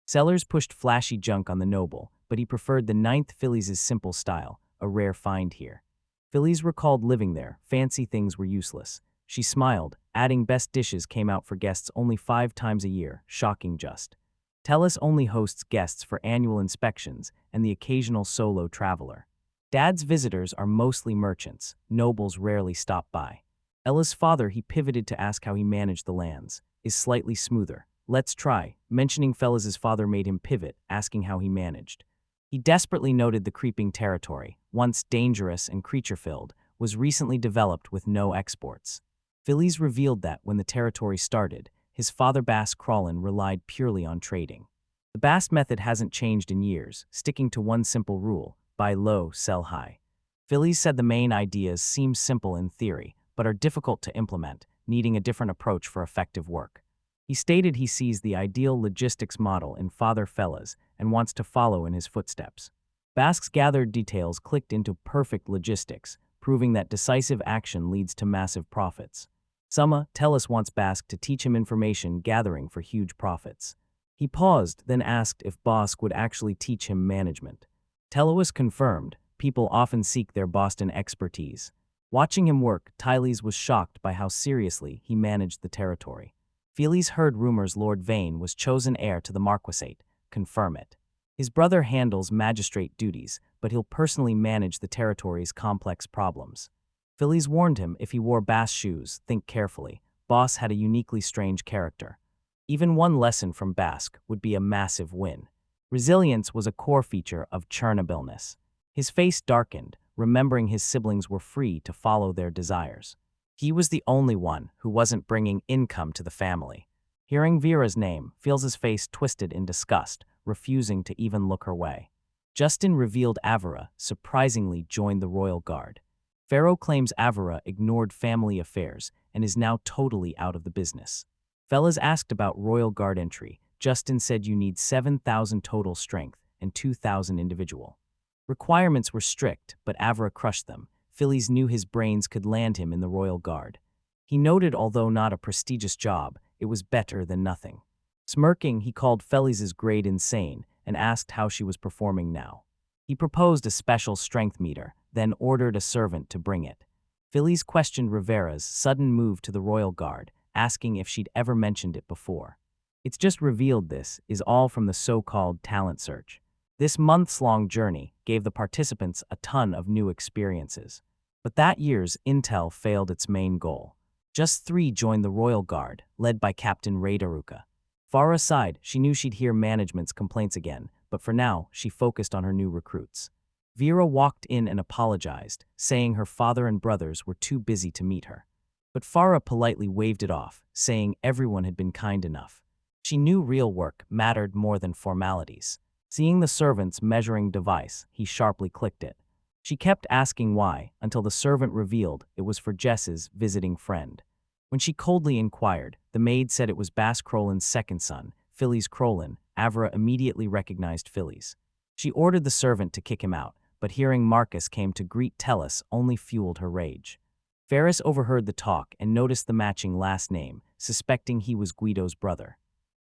Sellers pushed flashy junk on the noble, but he preferred the 9th Phillies' simple style, a rare find here. Phillies recalled living there. Fancy things were useless. She smiled, adding best dishes came out for guests only 5 times a year, shocking just. Tellus only hosts guests for annual inspections and the occasional solo traveler. Dad's visitors are mostly merchants. Nobles rarely stop by. Ella's father, he pivoted to ask how he managed the lands, is slightly smoother. Let's try. Mentioning Fellas' father made him pivot, asking how he managed. He desperately noted the creeping territory, once dangerous and creature-filled, was recently developed with no exports. Phillies revealed that when the territory started, his father Bass Krolin relied purely on trading. The Bass method hasn't changed in years, sticking to one simple rule: buy low, sell high. Phillies said the main ideas seem simple in theory, but are difficult to implement, needing a different approach for effective work. He stated he sees the ideal logistics model in Father Fellas and wants to follow in his footsteps. Basque's gathered details clicked into perfect logistics, proving that decisive action leads to massive profits. Summa Tellus wants Basque to teach him information gathering for huge profits. He paused, then asked if Basque would actually teach him management. Telus confirmed, people often seek their Boston expertise. Watching him work, Tyles was shocked by how seriously he managed the territory. Felix heard rumors Lord Vane was chosen heir to the marquisate. Confirm it. His brother handles magistrate duties, but he'll personally manage the territory's complex problems. Felix warned him if he wore Bass shoes, think carefully. Boss had a uniquely strange character. Even one lesson from Basque would be a massive win. Resilience was a core feature of Chernobylness. His face darkened, remembering his siblings were free to follow their desires. He was the only one who wasn't bringing income to the family. Hearing Vera's name, Fields' face twisted in disgust, refusing to even look her way. Justin revealed Avera surprisingly joined the royal guard. Pharaoh claims Avera ignored family affairs and is now totally out of the business. Fellas asked about royal guard entry. Justin said you need 7,000 total strength and 2,000 individual. Requirements were strict, but Avera crushed them. Phillies knew his brains could land him in the royal guard. He noted although not a prestigious job, it was better than nothing. Smirking, he called Fellies' grade insane and asked how she was performing now. He proposed a special strength meter, then ordered a servant to bring it. Phillies questioned Rivera's sudden move to the royal guard, asking if she'd ever mentioned it before. It's just revealed this is all from the so-called talent search. This months-long journey gave the participants a ton of new experiences. But that year's intel failed its main goal. Just 3 joined the royal guard, led by Captain Ray Daruka. Far aside, she knew she'd hear management's complaints again, but for now, she focused on her new recruits. Vera walked in and apologized, saying her father and brothers were too busy to meet her. But Farah politely waved it off, saying everyone had been kind enough. She knew real work mattered more than formalities. Seeing the servant's measuring device, he sharply clicked it. She kept asking why, until the servant revealed it was for Jess's visiting friend. When she coldly inquired, the maid said it was Bass Crolin's second son, Phillies Crolin. Avera immediately recognized Phillies. She ordered the servant to kick him out, but hearing Marcus came to greet Tellus only fueled her rage. Ferris overheard the talk and noticed the matching last name, suspecting he was Guido's brother.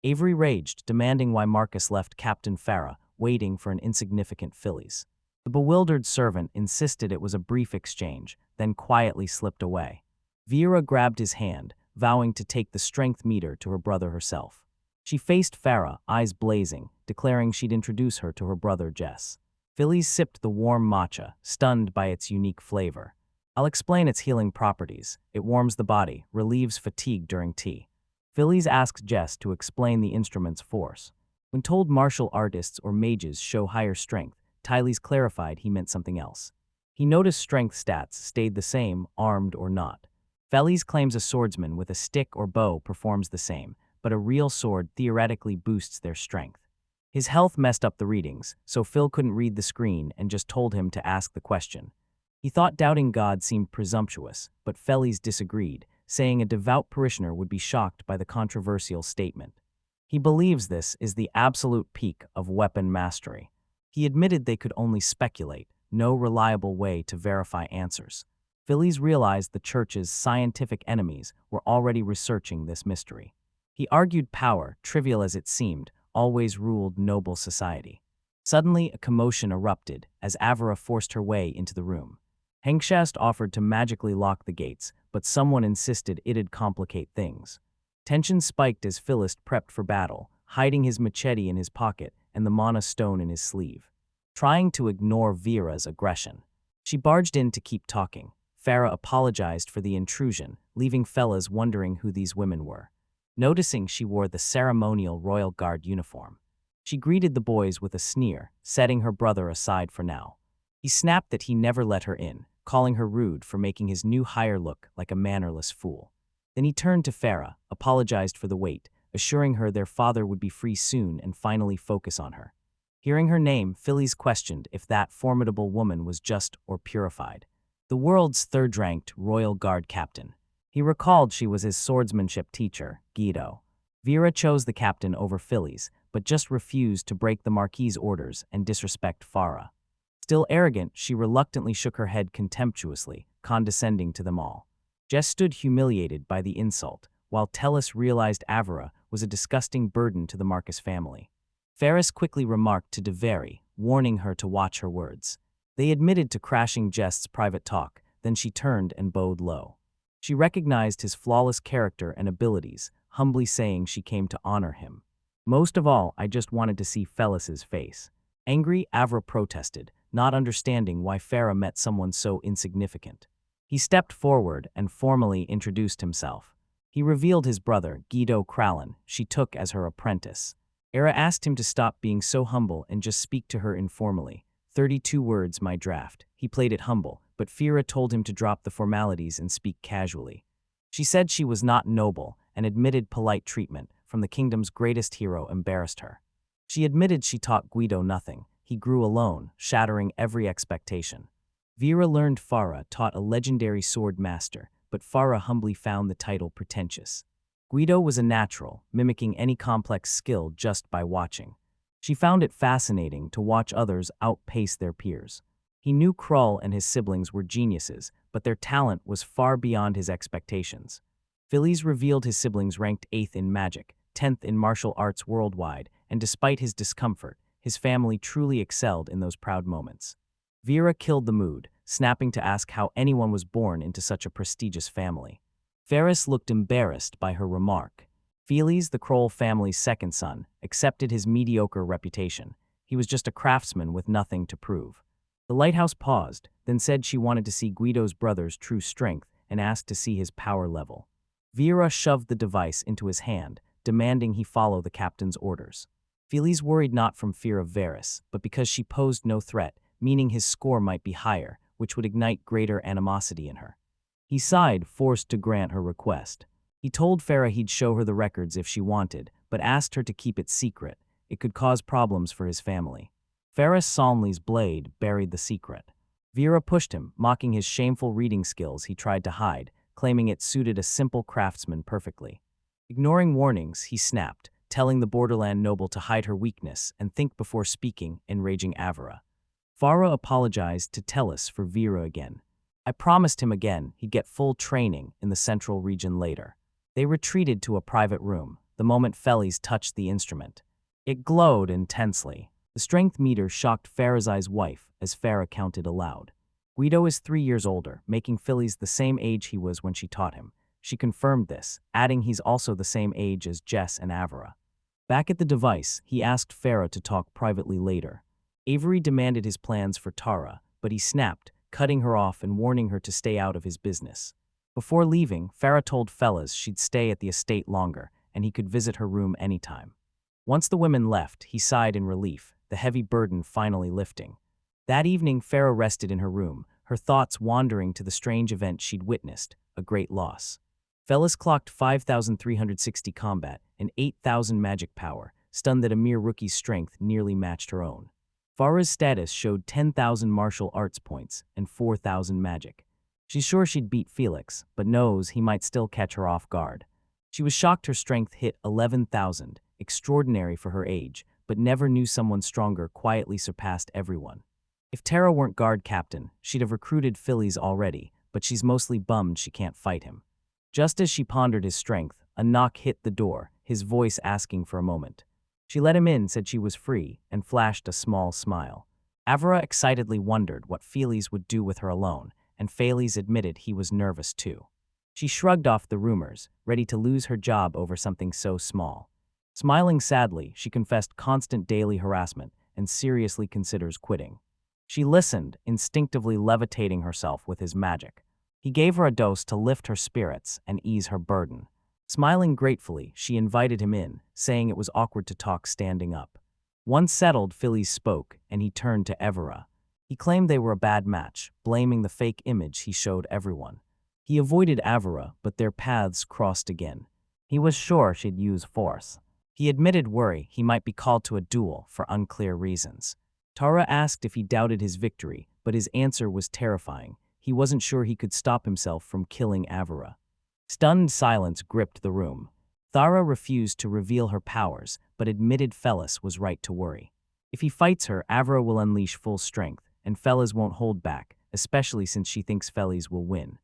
Avery raged, demanding why Marcus left Captain Farah waiting for an insignificant Phillies. The bewildered servant insisted it was a brief exchange, then quietly slipped away. Vera grabbed his hand, vowing to take the strength meter to her brother herself. She faced Farah, eyes blazing, declaring she'd introduce her to her brother Jess. Phillies sipped the warm matcha, stunned by its unique flavor. I'll explain its healing properties. It warms the body, relieves fatigue during tea. Phillies asked Jess to explain the instrument's force. When told martial artists or mages show higher strength, Tyles clarified he meant something else. He noticed strength stats stayed the same, armed or not. Phillies claims a swordsman with a stick or bow performs the same, but a real sword theoretically boosts their strength. His health messed up the readings, so Phil couldn't read the screen and just told him to ask the question. He thought doubting God seemed presumptuous, but Phillies disagreed, saying a devout parishioner would be shocked by the controversial statement. He believes this is the absolute peak of weapon mastery. He admitted they could only speculate, no reliable way to verify answers. Phillies realized the church's scientific enemies were already researching this mystery. He argued power, trivial as it seemed, always ruled noble society. Suddenly, a commotion erupted as Avera forced her way into the room. Hengshast offered to magically lock the gates, but someone insisted it'd complicate things. Tension spiked as Philist prepped for battle, hiding his machete in his pocket and the mana stone in his sleeve. Trying to ignore Vera's aggression, she barged in to keep talking. Farah apologized for the intrusion, leaving fellas wondering who these women were. Noticing she wore the ceremonial Royal Guard uniform, she greeted the boys with a sneer, setting her brother aside for now. He snapped that he never let her in, calling her rude for making his new hire look like a mannerless fool. Then he turned to Farah, apologized for the wait, assuring her their father would be free soon and finally focus on her. Hearing her name, Phillies questioned if that formidable woman was just or purified. The world's third-ranked Royal Guard captain. He recalled she was his swordsmanship teacher, Guido. Vera chose the captain over Phillies, but just refused to break the Marquis's orders and disrespect Farah. Still arrogant, she reluctantly shook her head contemptuously, condescending to them all. Jess stood humiliated by the insult, while Tellus realized Avera was a disgusting burden to the Marcus family. Ferris quickly remarked to DeVary, warning her to watch her words. They admitted to crashing Jess's private talk, then she turned and bowed low. She recognized his flawless character and abilities, humbly saying she came to honor him. Most of all, I just wanted to see Fellis's face. Angry, Avra protested, not understanding why Farah met someone so insignificant. He stepped forward and formally introduced himself. He revealed his brother, Guido Kralin, she took as her apprentice. Era asked him to stop being so humble and just speak to her informally. 32 words, my draft. He played it humble, but Fira told him to drop the formalities and speak casually. She said she was not noble and admitted polite treatment from the kingdom's greatest hero embarrassed her. She admitted she taught Guido nothing. He grew alone, shattering every expectation. Vera learned Farah taught a legendary sword master, but Farah humbly found the title pretentious. Guido was a natural, mimicking any complex skill just by watching. She found it fascinating to watch others outpace their peers. He knew Krull and his siblings were geniuses, but their talent was far beyond his expectations. Phillies revealed his siblings ranked 8th in magic, 10th in martial arts worldwide, and despite his discomfort, his family truly excelled in those proud moments. Vera killed the mood, snapping to ask how anyone was born into such a prestigious family. Ferris looked embarrassed by her remark. Phillies, the Kroll family's second son, accepted his mediocre reputation. He was just a craftsman with nothing to prove. The lighthouse paused, then said she wanted to see Guido's brother's true strength and asked to see his power level. Vera shoved the device into his hand, demanding he follow the captain's orders. Phillies worried not from fear of Varys, but because she posed no threat, meaning his score might be higher, which would ignite greater animosity in her. He sighed, forced to grant her request. He told Farah he'd show her the records if she wanted, but asked her to keep it secret. It could cause problems for his family. Ferris Solnley's blade buried the secret. Vera pushed him, mocking his shameful reading skills he tried to hide, claiming it suited a simple craftsman perfectly. Ignoring warnings, he snapped, telling the borderland noble to hide her weakness and think before speaking, enraging Avera. Farah apologized to Tellus for Vera again. I promised him again he'd get full training in the central region later. They retreated to a private room, the moment Fellies touched the instrument. It glowed intensely. The strength meter shocked Farazai's wife as Farah counted aloud. Guido is 3 years older, making Phillies the same age he was when she taught him. She confirmed this, adding he's also the same age as Jess and Avera. Back at the device, he asked Farah to talk privately later. Avery demanded his plans for Tara, but he snapped, cutting her off and warning her to stay out of his business. Before leaving, Farah told Fellas she'd stay at the estate longer, and he could visit her room anytime. Once the women left, he sighed in relief, the heavy burden finally lifting. That evening, Farah rested in her room, her thoughts wandering to the strange event she'd witnessed, a great loss. Fellas clocked 5,360 combat and 8,000 magic power, stunned that a mere rookie's strength nearly matched her own. Farah's status showed 10,000 martial arts points and 4,000 magic. She's sure she'd beat Felix, but knows he might still catch her off guard. She was shocked her strength hit 11,000, extraordinary for her age, but never knew someone stronger quietly surpassed everyone. If Tara weren't guard captain, she'd have recruited Phillies already, but she's mostly bummed she can't fight him. Just as she pondered his strength, a knock hit the door, his voice asking for a moment. She let him in, said she was free, and flashed a small smile. Avera excitedly wondered what Phillies would do with her alone, and Phillies admitted he was nervous too. She shrugged off the rumors, ready to lose her job over something so small. Smiling sadly, she confessed constant daily harassment and seriously considers quitting. She listened, instinctively levitating herself with his magic. He gave her a dose to lift her spirits and ease her burden. Smiling gratefully, she invited him in, saying it was awkward to talk standing up. Once settled, Phillies spoke, and he turned to Evera. He claimed they were a bad match, blaming the fake image he showed everyone. He avoided Avera, but their paths crossed again. He was sure she'd use force. He admitted worry he might be called to a duel for unclear reasons. Tara asked if he doubted his victory, but his answer was terrifying. He wasn't sure he could stop himself from killing Avira. Stunned silence gripped the room. Thara refused to reveal her powers, but admitted Fellis was right to worry. If he fights her, Avira will unleash full strength, and Fellis won't hold back, especially since she thinks Fellis will win.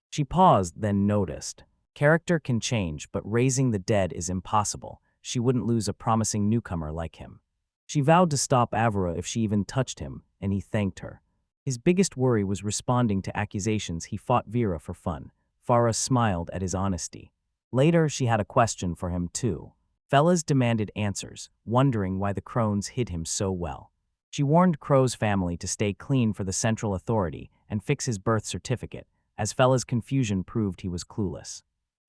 She paused, then noticed. Character can change, but raising the dead is impossible. She wouldn't lose a promising newcomer like him. She vowed to stop Avira if she even touched him, and he thanked her. His biggest worry was responding to accusations he fought Vera for fun. Farah smiled at his honesty. Later, she had a question for him too. Fellas demanded answers, wondering why the Crones hid him so well. She warned Crow's family to stay clean for the Central Authority and fix his birth certificate, as Fella's confusion proved he was clueless.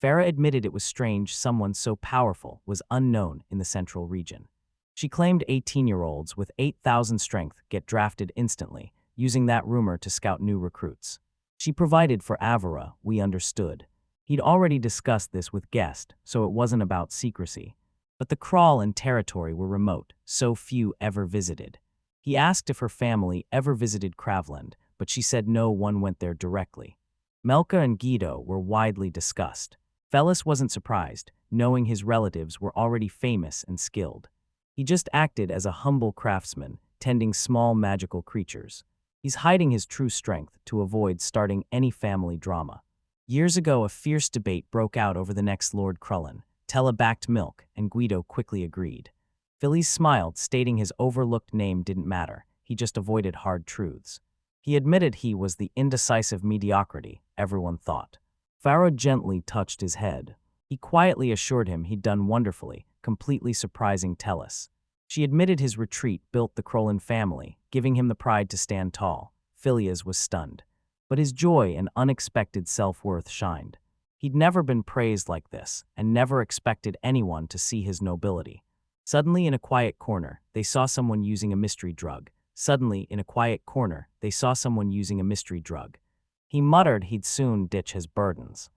Farah admitted it was strange someone so powerful was unknown in the Central region. She claimed 18-year-olds with 8,000 strength get drafted instantly, using that rumor to scout new recruits. She provided for Avira, we understood. He'd already discussed this with Guest, so it wasn't about secrecy. But the Crawl and territory were remote, so few ever visited. He asked if her family ever visited Kravland, but she said no one went there directly. Melka and Guido were widely discussed. Fellis wasn't surprised, knowing his relatives were already famous and skilled. He just acted as a humble craftsman, tending small magical creatures. He's hiding his true strength to avoid starting any family drama. Years ago, a fierce debate broke out over the next Lord Crullen. Tella backed Milk, and Guido quickly agreed. Phillies smiled, stating his overlooked name didn't matter. He just avoided hard truths. He admitted he was the indecisive mediocrity everyone thought. Farah gently touched his head. He quietly assured him he'd done wonderfully, completely surprising Tellus. She admitted his retreat built the Crolin family, giving him the pride to stand tall. Phileas was stunned. But his joy and unexpected self-worth shined. He'd never been praised like this, and never expected anyone to see his nobility. Suddenly, in a quiet corner, they saw someone using a mystery drug. He muttered he'd soon ditch his burdens.